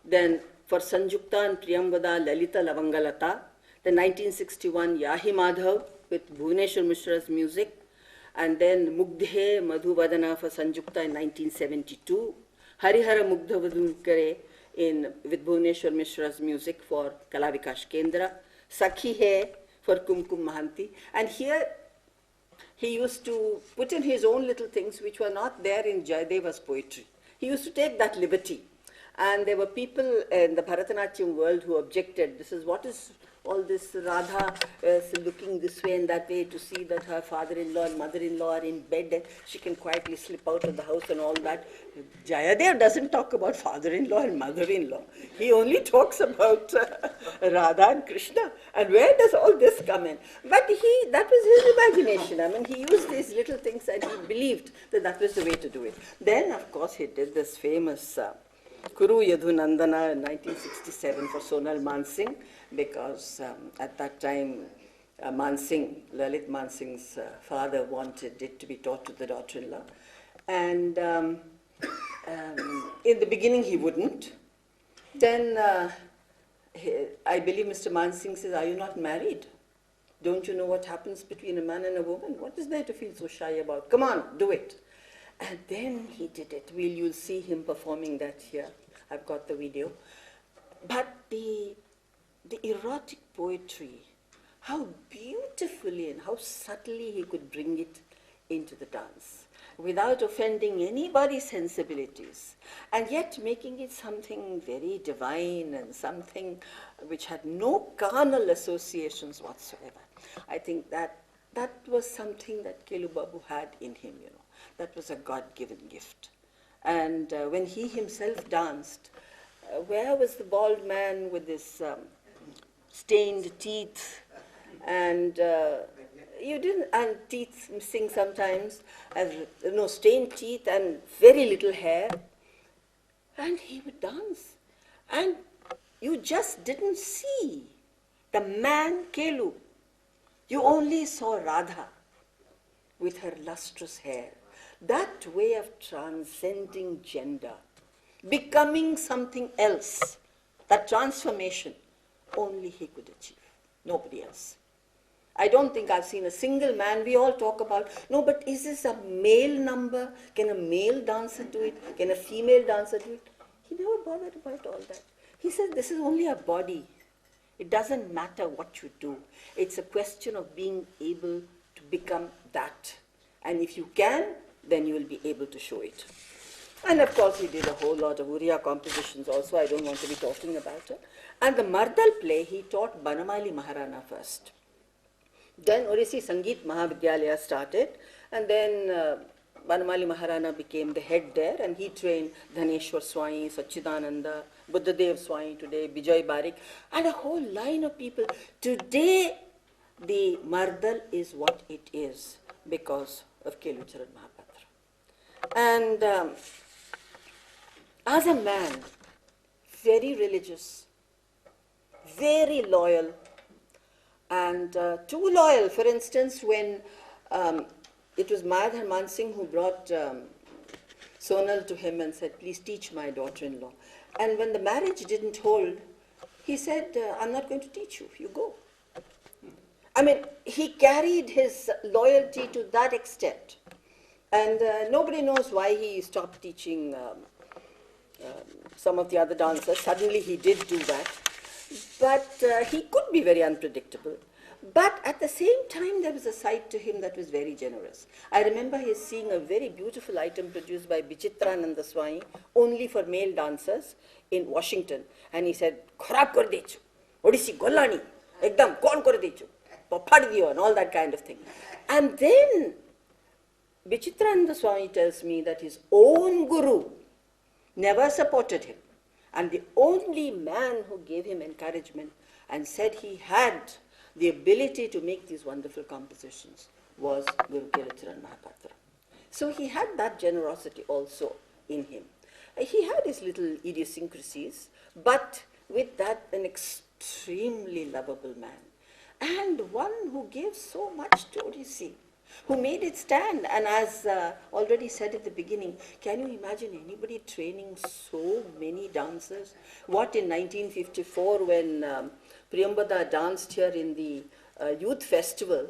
Then for Sanjukta and Priyambada, Lalita Lavangalata. Then 1961, Yahi Madhav with Bhuvaneshwar Mishra's music. And then Mugdhe Madhuvadana for Sanjukta in 1972. Harihara Mugdhavadhunkare with Bhuvaneshwar Mishra's music for Kala Vikash Kendra. Sakhi Hai for Kumkum Mahanti. And here he used to put in his own little things which were not there in Jayadeva's poetry. He used to take that liberty. And there were people in the Bharatanatyam world who objected. This is what is all this Radha looking this way and that way to see that her father-in-law and mother-in-law are in bed and she can quietly slip out of the house and all that. Jayadev doesn't talk about father-in-law and mother-in-law. He only talks about Radha and Krishna. And where does all this come in? But that was his imagination. I mean, he used these little things and he believed that that was the way to do it. Then, of course, he did this famous Kuru Yadhu Nandana in 1967 for Sonal Mansingh, because at that time Lalit Mansingh's father wanted it to be taught to the daughter-in-law. And in the beginning he wouldn't. Then I believe Mr. Mansingh says, "Are you not married? Don't you know what happens between a man and a woman? What is there to feel so shy about? Come on, do it." And then he did it. You'll see him performing that here. I've got the video. But the erotic poetry, how beautifully and how subtly he could bring it into the dance without offending anybody's sensibilities, and yet making it something very divine and something which had no carnal associations whatsoever. I think that was something that Kelu Babu had in him, That was a God-given gift. And when he himself danced, where was the bald man with his stained teeth and teeth missing sometimes, stained teeth and very little hair, and he would dance, and you just didn't see the man Kelu. You only saw Radha with her lustrous hair. That way of transcending gender, becoming something else, that transformation, only he could achieve, nobody else. I don't think I've seen a single man. We all talk about, no, but is this a male number? Can a male dancer do it? Can a female dancer do it? He never bothered about all that. He said, this is only a body. It doesn't matter what you do. It's a question of being able to become that. And if you can, then you will be able to show it. And of course, he did a whole lot of Uriya compositions also. I don't want to be talking about it. And the Mardal play, he taught Banamali Maharana first. Then Odissi Sangeet Mahavidyalaya started, And then Banamali Maharana became the head there, and he trained Dhaneshwar Swami, Sachidananda, Buddhadev Swami today, Bijoy Barik, and a whole line of people. Today, the Mardal is what it is because of Kelucharan Mohapatra. And as a man, very religious, very loyal, and too loyal. For instance, when it was Madhar Man Singh who brought Sonal to him and said, please teach my daughter-in-law. And when the marriage didn't hold, he said, I'm not going to teach you, you go. I mean, he carried his loyalty to that extent. And nobody knows why he stopped teaching some of the other dancers. Suddenly he did do that. But he could be very unpredictable. But at the same time, there was a side to him that was very generous. I remember he seeing a very beautiful item produced by Vichitrananda Swami, only for male dancers in Washington. And he said, "Kharab kar dechu, Odissi Gollani, ekdam kon kar dechu, phad diyo," and all that kind of thing. And then Vichitrananda Swami tells me that his own guru never supported him. And the only man who gave him encouragement and said he had the ability to make these wonderful compositions was Guru Kelucharan Mohapatra. So he had that generosity also in him. He had his little idiosyncrasies, but with that, an extremely lovable man. And one who gave so much to Odissi, who made it stand. And as already said at the beginning, can you imagine anybody training so many dancers? What in 1954 when Priyambada danced here in the youth festival,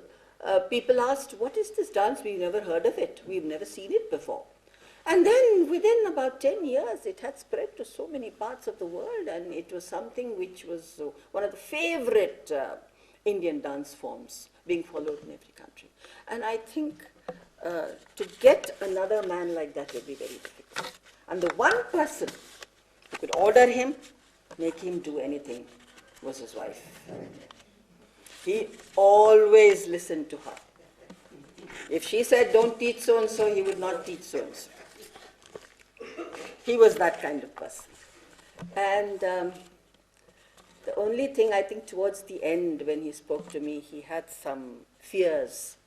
people asked, what is this dance? We've never heard of it. We've never seen it before. And then within about 10 years, it had spread to so many parts of the world, and it was something which was one of the favorite Indian dance forms being followed in every country. And I think to get another man like that would be very difficult. And the one person who could order him, make him do anything, was his wife. He always listened to her. If she said, don't teach so-and-so, he would not teach so-and-so. He was that kind of person. And the only thing, I think, towards the end, when he spoke to me, he had some fears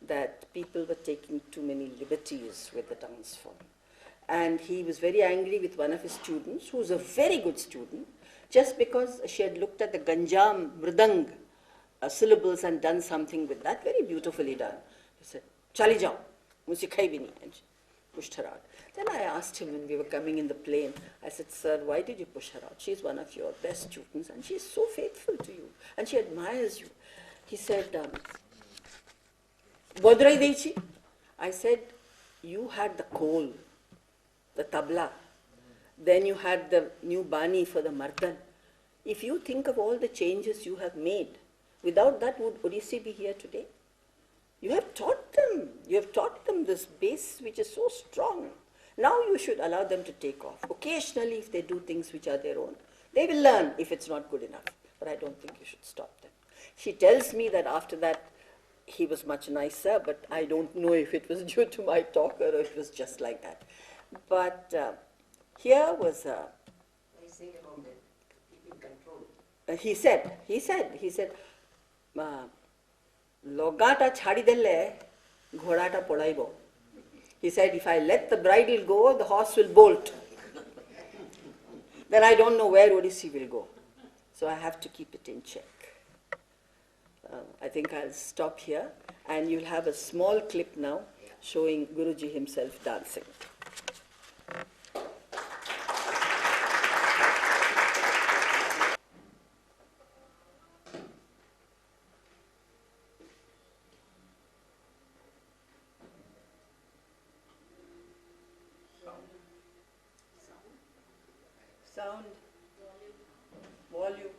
that people were taking too many liberties with the dance form. And he was very angry with one of his students, who was a very good student, just because she had looked at the Ganjam, Mridang syllables and done something with that, very beautifully done. He said, "Chali jao, mujhe sikhai bhi nahi," and she pushed her out. Then I asked him when we were coming in the plane, I said, "Sir, why did you push her out? She's one of your best students and she's so faithful to you and she admires you." He said, "Bodrai Deichi?" I said, "You had the khol, the tabla, then you had the new bani for the mardan. If you think of all the changes you have made, without that would Odissi be here today? You have taught them this base which is so strong. Now you should allow them to take off. Occasionally, if they do things which are their own, they will learn if it's not good enough. But I don't think you should stop them." She tells me that after that, he was much nicer, but I don't know if it was due to my talk or if it was just like that. But here was a... I say about it, keeping control. He said, "Logata chhadi delle, ghodata podaibo." He said, "If I let the bridle go, the horse will bolt. Then I don't know where Odissi will go. So I have to keep it in check." I think I'll stop here, and you'll have a small clip now showing Guruji himself dancing. Sound, volume.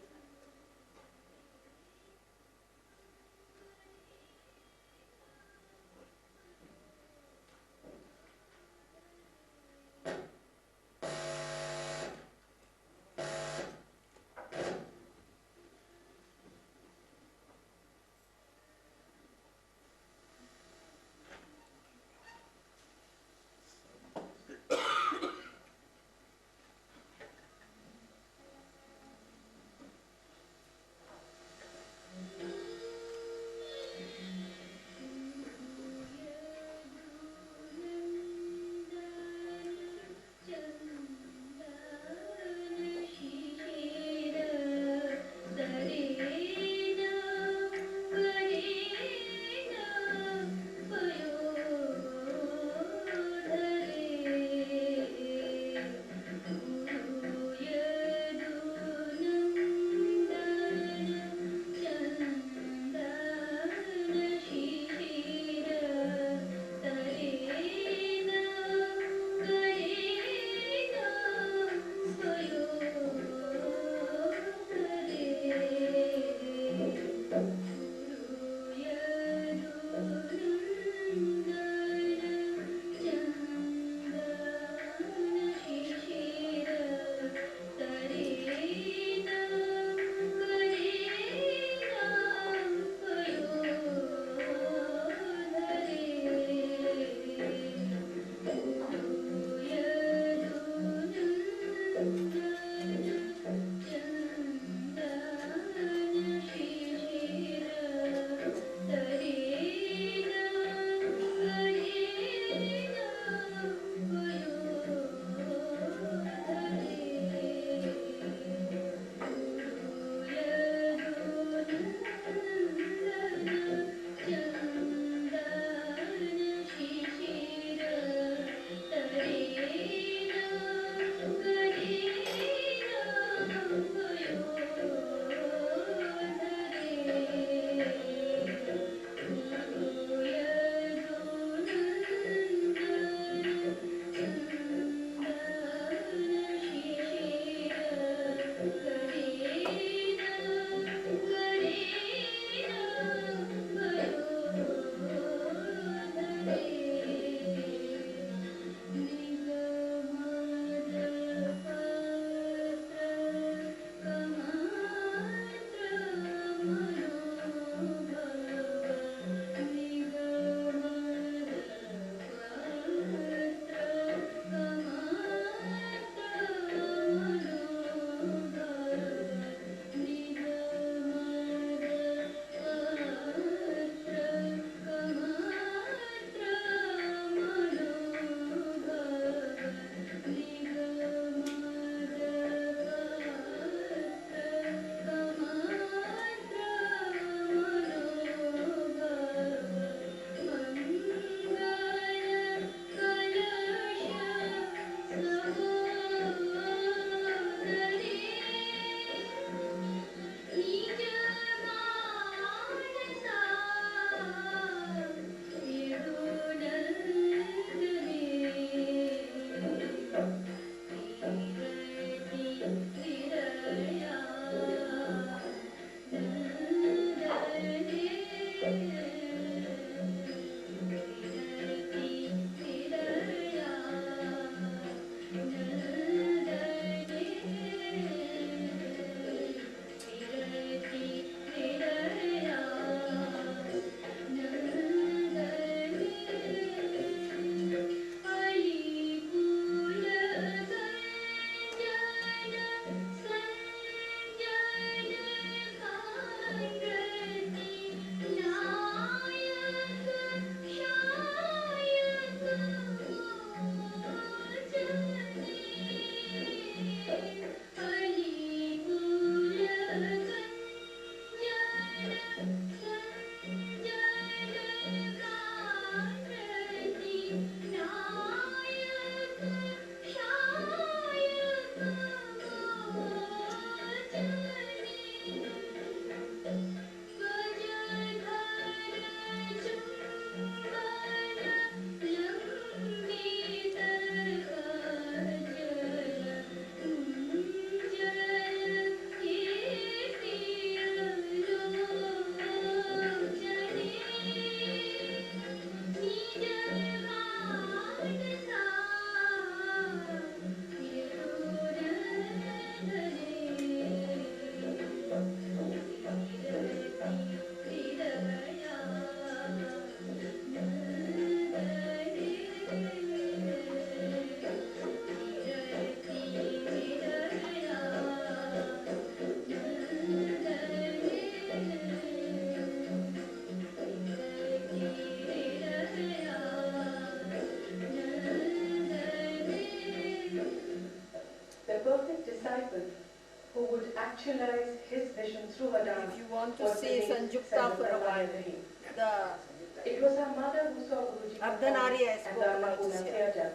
actualize his vision through her dance. If you want to was the see late Sanjukta for a while, Rahim. the It was her mother who saw Guruji Ardhanari I perform spoke at the about Annapurna this year. Theatre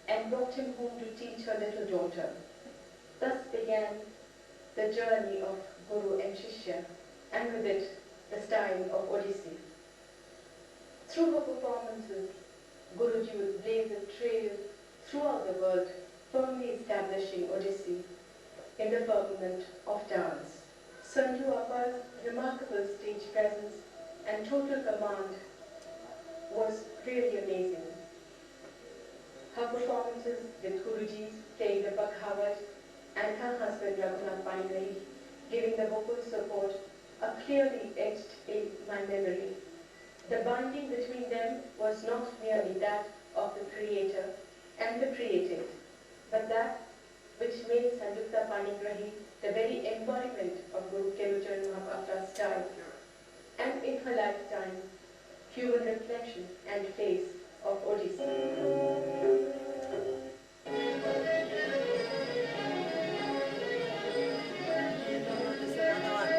and brought him home to teach her little daughter. Thus began the journey of Guru and Shishya, and with it, the style of Odissi. Through her performances, Guruji would blaze a trail throughout the world, firmly establishing Odissi in the firmament of dance. Sanju Appa's remarkable stage presence and total command was really amazing. Her performances with Guruji playing the Bhagavad and her husband Raghunath Painari giving the vocal support are clearly etched in my memory. The binding between them was not merely that of the creator and the created, but that which made Sanjukta Panigrahi the very embodiment of Guru Kelucharan Mohapatra's style, and in her lifetime, human reflection and face of Odissi. this is another one.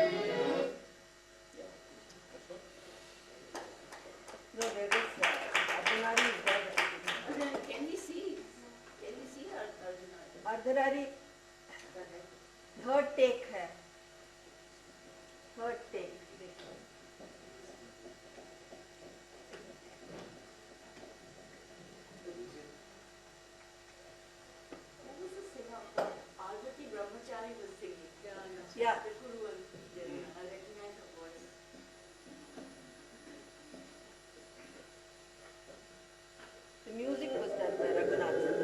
No, there is Ardhanari is there. Can we see Arjuna? Ardhanari third take है. Third take. देखो. Who was the singer? Parvati Brahmachari was singing. Yeah. The Guru and I recognize her voice. The music was done by Raghunath.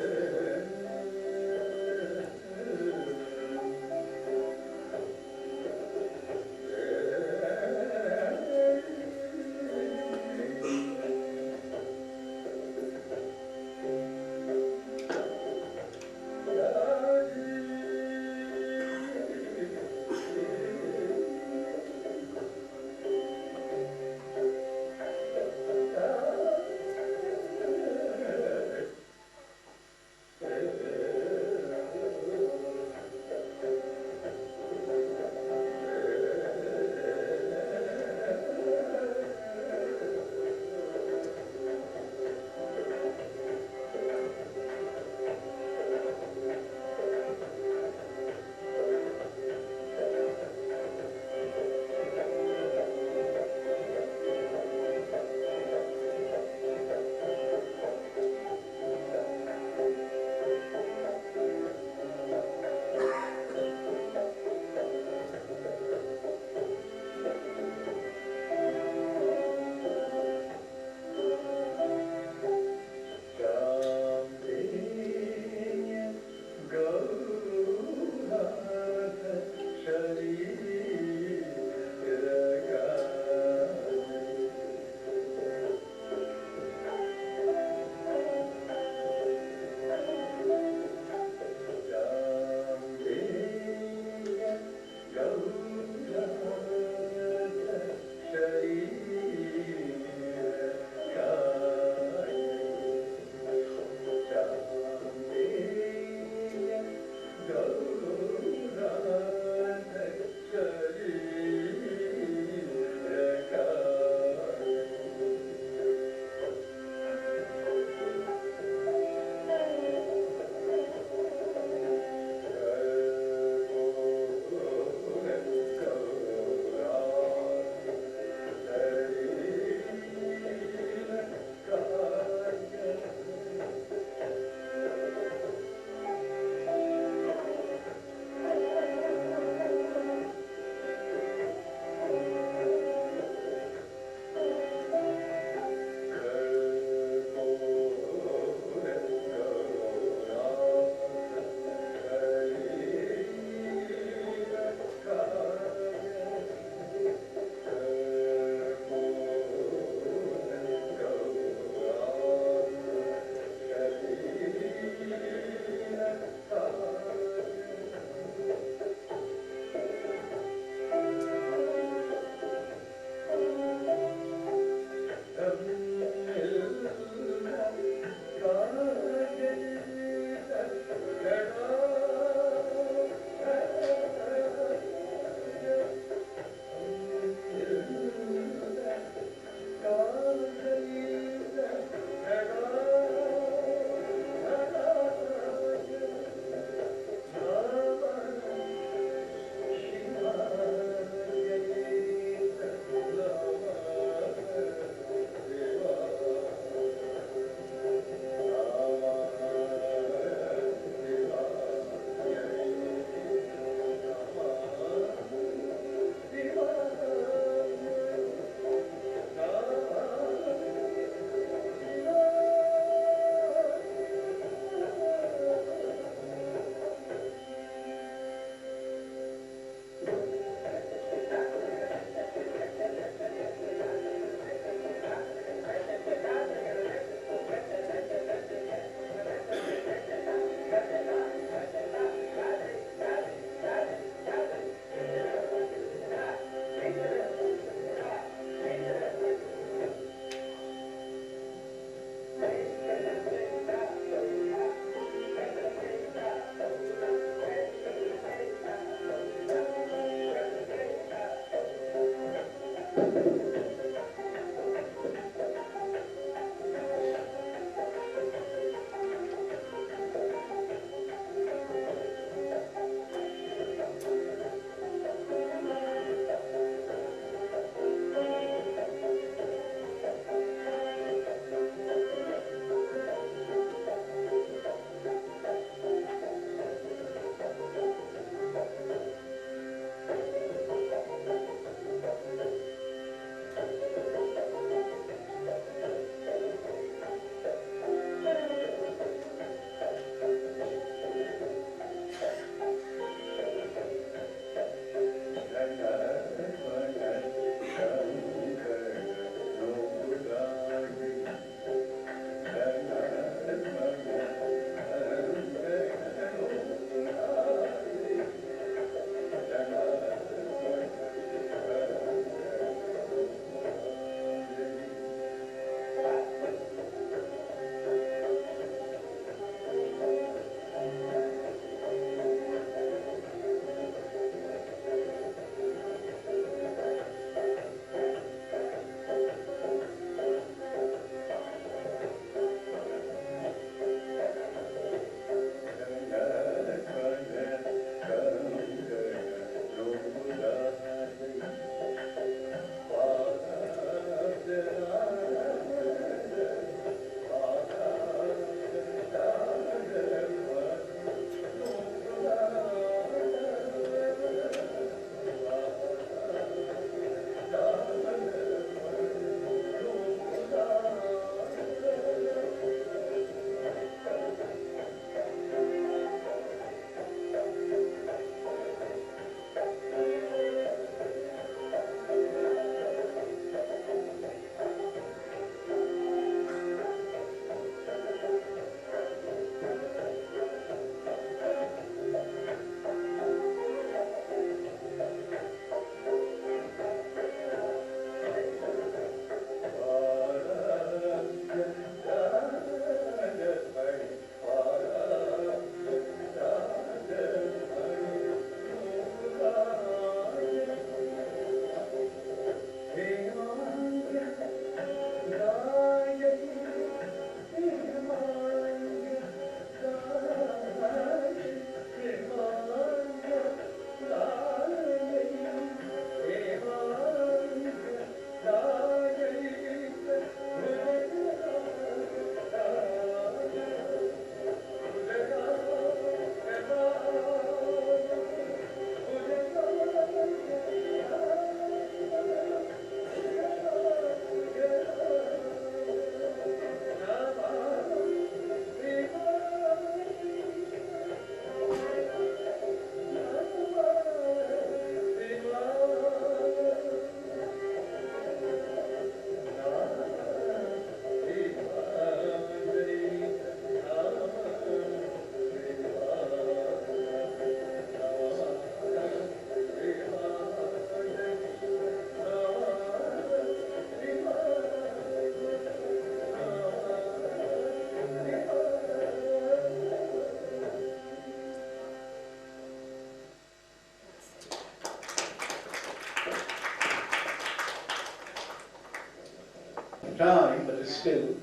still,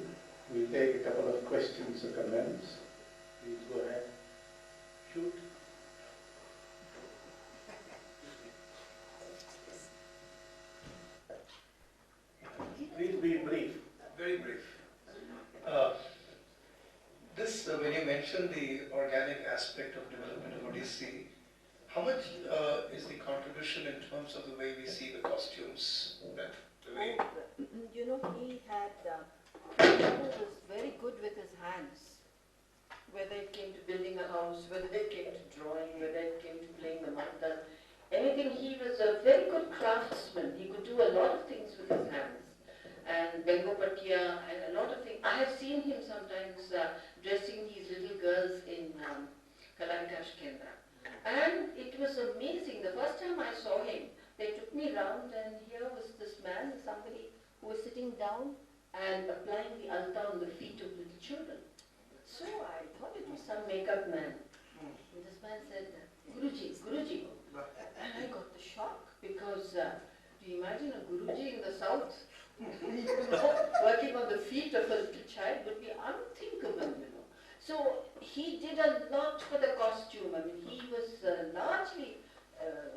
we'll take a couple of questions or comments. Please go ahead. Shoot. Please be brief. Very brief. When you mentioned the organic aspect of development of Odissi, how much is the contribution in terms of the way we see the costumes? You know, he was very good with his hands. Whether it came to building a house, whether it came to drawing, whether it came to playing the mandal, anything, he was a very good craftsman. He could do a lot of things with his hands. And Bengopatia and a lot of things. I have seen him sometimes dressing these little girls in Kalankash Kendra. And it was amazing. The first time I saw him, they took me round and here was this man, somebody who was sitting down and applying the alta on the feet of little children. So I thought it was some makeup man. And this man said, Guruji, Guruji. And I got the shock because do you imagine a Guruji in the south? Working on the feet of a little child would be unthinkable, you know. So he did a lot for the costume. I mean, he was largely,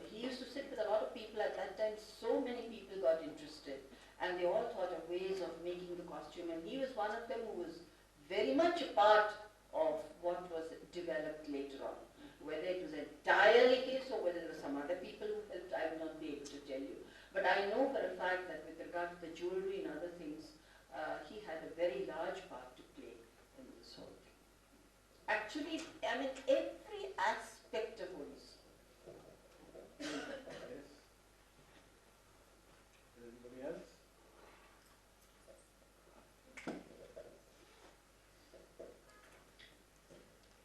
he used to sit with a lot of people at that time. So many people got interested and they all thought of ways of making the costume. And he was one of them who was very much a part of what was developed later on. Whether it was entirely his or whether there were some other people who helped, I will not be able to tell you. But I know for a fact that with regard to the jewelry and other things, he had a very large part to play in this whole thing. Actually, I mean, every aspect of Odissi. Yes. Anybody else?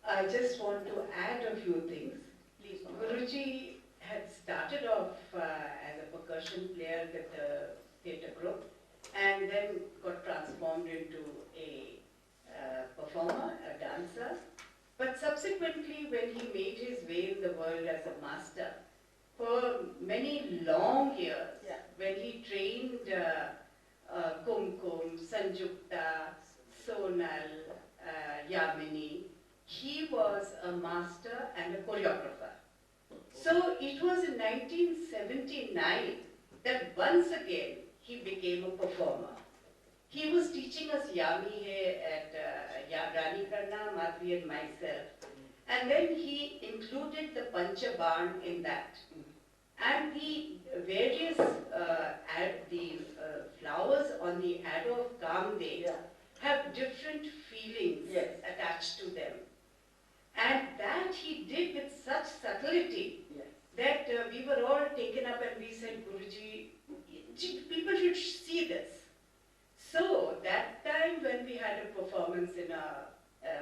I just want to add a few things. Please, Guruji had started off as a percussion player with the theatre group and then got transformed into a performer, a dancer. But subsequently, when he made his way in the world as a master, for many long years, when he trained Kumkum, Sanjukta, Sonal, Yamini, he was a master and a choreographer. So it was in 1979 that once again he became a performer. He was teaching us Yami at Rani Karna, Madhvi and myself. And then he included the Panchaban in that. And the various flowers on the Addo of Kamdev have different feelings attached to them. And that he did with such subtlety that we were all taken up and we said, Guruji, people should see this. So that time when we had a performance in a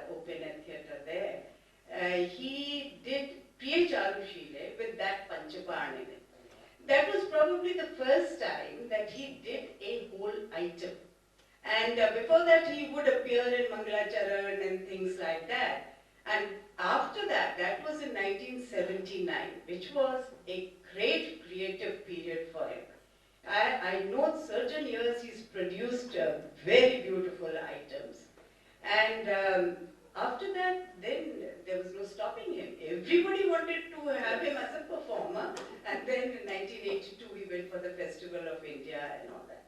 open air theatre there, he did Priya Charushile with that Panchaban in it. That was probably the first time that he did a whole item. And before that he would appear in Mangalacharan and things like that. And after that, that was in 1979, which was a great creative period for him. I know certain years he's produced very beautiful items. And after that, then there was no stopping him. Everybody wanted to have him as a performer. And then in 1982, we went for the Festival of India and all that.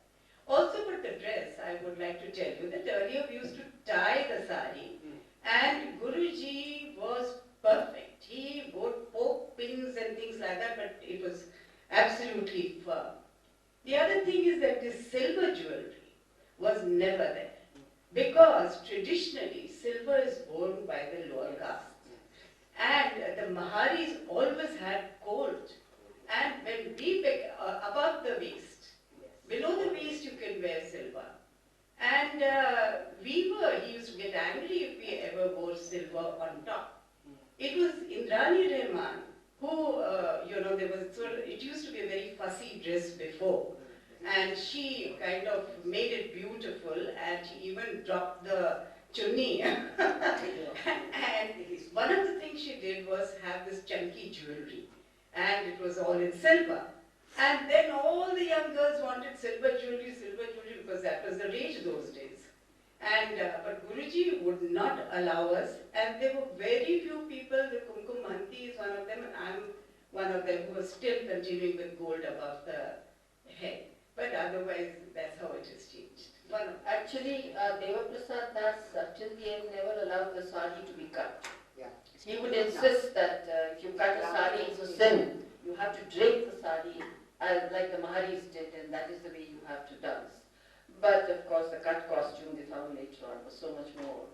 Also for the dress, I would like to tell you that earlier we used to tie the sari. And Guruji was perfect. He would poke pins and things like that, but it was absolutely firm. The other thing is that this silver jewelry was never there. Because traditionally, silver is worn by the lower caste. And the Maharis always had gold. And when we above the waist, below the waist you can wear silver. And he used to get angry if we ever wore silver on top. It was Indrani Rahman who, it used to be a very fussy dress before. And she kind of made it beautiful and she even dropped the chunni. And one of the things she did was have this chunky jewelry. And it was all in silver. And then all the young girls wanted silver jewelry because that was the rage those days. And but Guruji would not allow us, and there were very few people. The Kumkum Mahanti is one of them, and I'm one of them who was still continuing with gold above the head. But otherwise, that's how it has changed. Actually, Deva Prasad Das till the end never allowed the sari to be cut. Yeah. He would insist that if you cut a sari, it's a sin. You have to drape the sari like the Maharis did, and that is the way you have to dance. But of course, the cut costume they found later on was so much more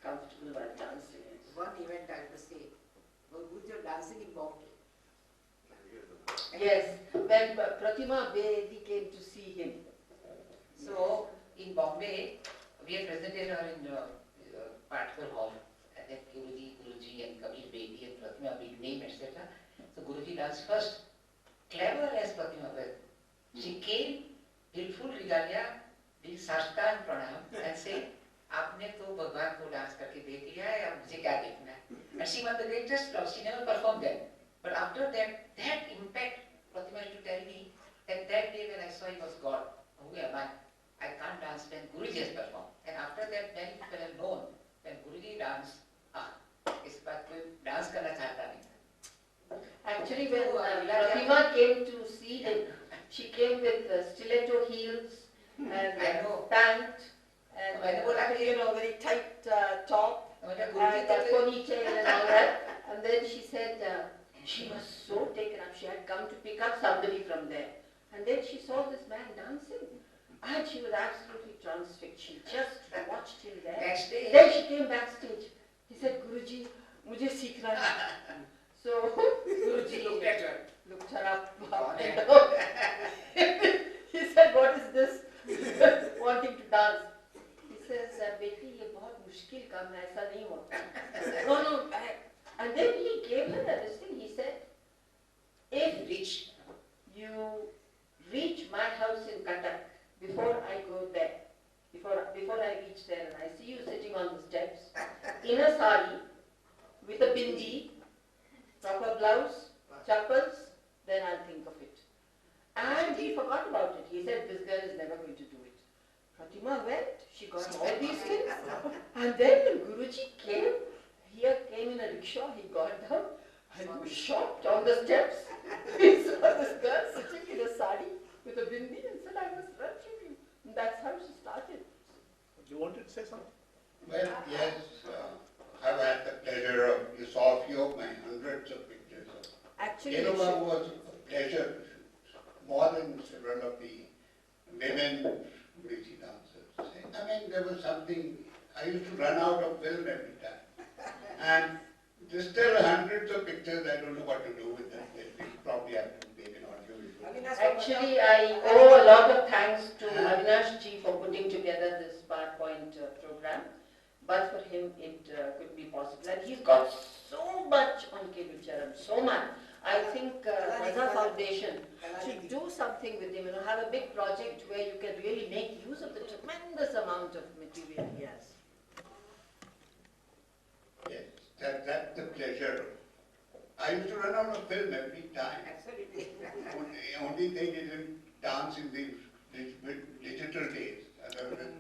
comfortable while dancing. One event I have to say, with your dancing in Bombay. Yes, when Pratima Bedi came to see him. So, in Bombay, we have presented her in Patpur Hall, and then Guruji and Kabir Bedi and Pratima Bedi name, etc. So Guruji danced first, clever as Pratima Bedi. She came, did full regalia, did Sashtan Pranam, and said, आपने तो भगवान को dance करके दे दिया है, अब मुझे क्या देखना है? And she was the greatest love. She never performed that. But after that impact, Pratima used to tell me that that day when I saw he was God, who am I? I can't dance when Guruji has performed. And after that, many people have known when Guruji dance, इस बात कोई dance करना चाहता नहीं. Actually, when Pratima came to see him, she came with stiletto heels and pant and very tight top and ponytail and all that. And then she said she was so taken up. She had come to pick up somebody from there. And then she saw this man dancing. And she was absolutely transfixed. She just watched him there. Backstage. Then she came backstage. He said, Guruji, mujhe seekhna hai. So Guruji looked her up. He said, what is this? Wanting to dance. He says, Beti, ye bahut mushkil kam hai, aisa nahi hota. No, back. And then he gave her this thing. He said, if you reach my house in Cuttack, before I go there, before I reach there and I see you sitting on the steps, in a sari, with a bindi, proper blouse, chappals, then I'll think of it. And he forgot about it. He said, this girl is never going to do it. Pratima went, she got all these things. And then when Guruji came in a rickshaw, he got down and he was shocked on the steps. He saw this girl sitting in a sari with a bindi and said, I must run to you. And that's how she started. You wanted to say something? Well, yes, I've had the pleasure of, you saw a few of my hundreds of pictures. Actually, Kelucharan was a pleasure, more than several of the women Odissi dancers. I mean, there was something, I used to run out of film every time. And there's still hundreds of pictures, I don't know what to do with them. We probably have to make an audio. actually, I owe a lot of thanks to Avinash ji for putting together this PowerPoint program. But for him, it couldn't be possible. And he's got so much on Kelucharan, so much. I think Raza Foundation should do something with him, have a big project where you can really make use of the tremendous amount of material he has. Yes, that's the pleasure. I used to run out of film every time. Absolutely. Only thing is in dance in these digital days, other than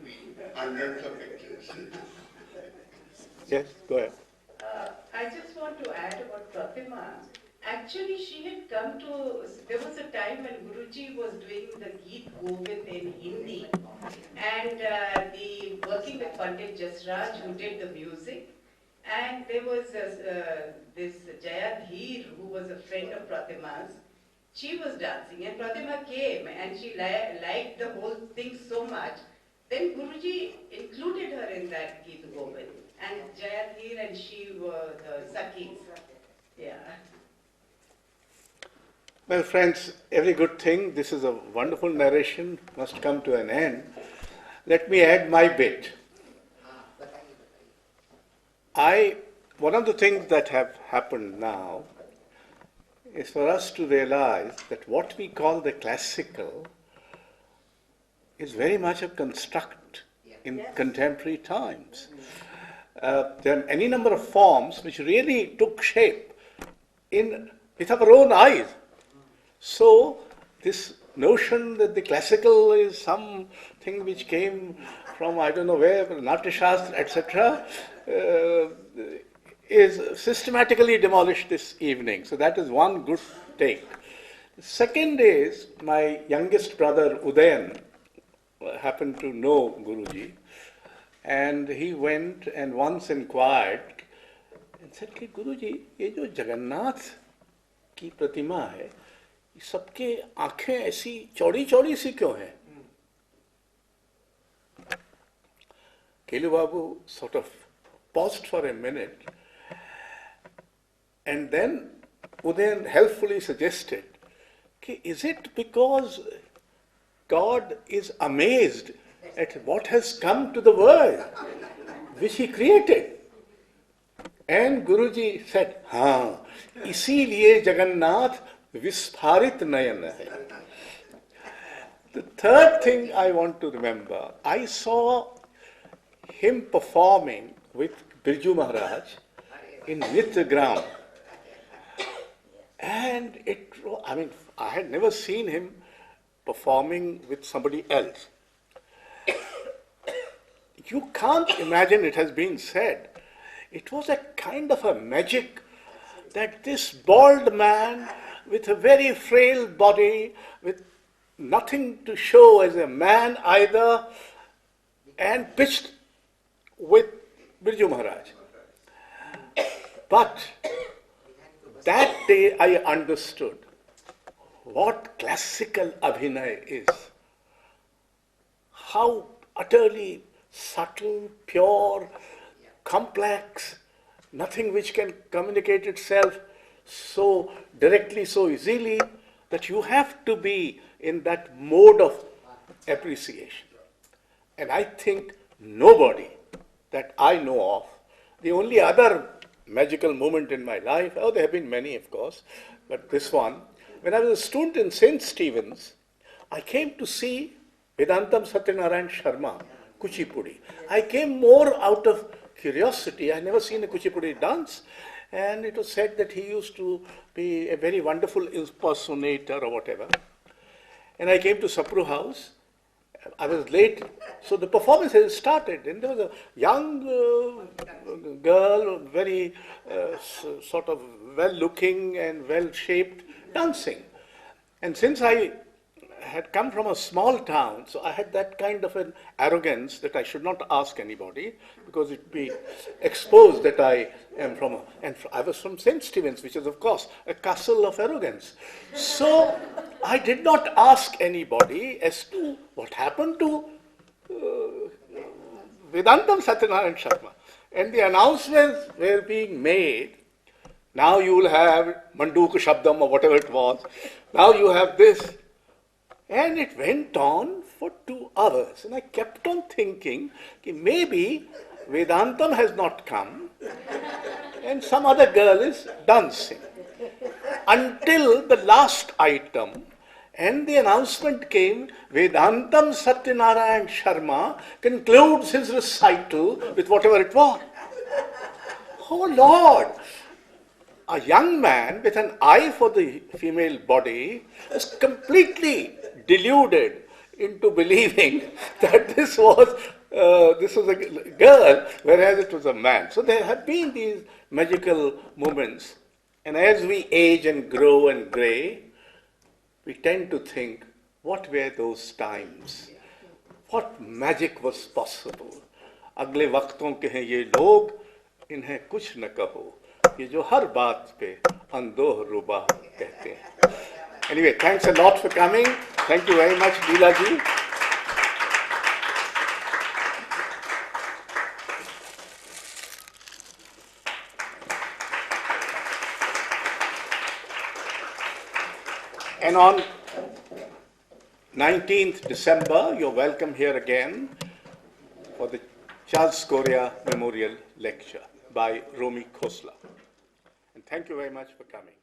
hundreds of pictures. Yes, go ahead. I just want to add about Pratima. Actually, she had come to, there was a time when Guruji was doing the Geet Govind in Hindi, and working with Pandit Jasraj, who did the music, and there was this Jaya Dheer, who was a friend of Pratima's. She was dancing, and Pratima came, and she liked the whole thing so much. Then Guruji included her in that Geet Govind, and Jaya Dheer and she were the Sakhis. Yeah. Well, friends, every good thing, this is a wonderful narration, must come to an end. Let me add my bit. One of the things that have happened now is for us to realize that what we call the classical is very much a construct in contemporary times. There are any number of forms which really took shape with our own eyes. So this notion that the classical is something which came from I don't know where, Natya Shastra, etc., is systematically demolished this evening. So that is one good take. The second is my youngest brother Udayan happened to know Guruji, and he went and once inquired and said कि गुरुजी ये जो जगन्नाथ की प्रतिमा है ये सबके आंखें ऐसी चौड़ी चौड़ी सी क्यों हैं? Kelu Babu sort of paused for a minute and then Udayan helpfully suggested, is it because God is amazed at what has come to the world, which He created? And Guruji said, हाँ, इसीलिए जगन्नाथ विस्फारित नयन है. The third thing I want to remember, I saw him performing with Birju Maharaj in Nityagram. And I had never seen him performing with somebody else. You can't imagine, it has been said, it was a kind of a magic that this bald man with a very frail body, with nothing to show as a man either, and pitched with Birju Maharaj. But that day I understood what classical Abhinay is. How utterly subtle, pure, complex, nothing which can communicate itself so directly, so easily, that you have to be in that mode of appreciation. And I think nobody that I know of, the only other magical moment in my life, there have been many of course, but this one, when I was a student in St. Stephen's, I came to see Vedantam Satyanarayan Sharma, Kuchipudi. I came more out of curiosity. I had never seen a Kuchipudi dance, and it was said that he used to be a very wonderful impersonator or whatever. And I came to Sapru House. I was late, so the performance had started, and there was a young girl, very sort of well-looking and well-shaped, dancing. And since I had come from a small town, so I had that kind of an arrogance that I should not ask anybody because it would be exposed that I am and I was from St. Stephen's, which is of course a castle of arrogance. So I did not ask anybody as to what happened to Vedantam Satyanarayan Sharma. And the announcements were being made. Now you will have Manduk Shabdam or whatever it was. Now you have this. And it went on for 2 hours. And I kept on thinking, maybe Vedantam has not come and some other girl is dancing. Until the last item, and the announcement came, Vedantam Satyanarayan Sharma concludes his recital with whatever it was. Oh Lord! A young man with an eye for the female body is completely deluded into believing that this was a girl, whereas it was a man. So there have been these magical moments. And as we age and grow and grey, we tend to think, what were those times? What magic was possible? अगले वक्तों के हैं ये लोग, इन्हें कुछ न कहो, ये जो हर बात पे अंदोह रुबा कहते हैं. Anyway, thanks a lot for coming. Thank you very much, Leela ji. And on 19th December, you're welcome here again for the Charles Correa Memorial Lecture by Romy Khosla. And thank you very much for coming.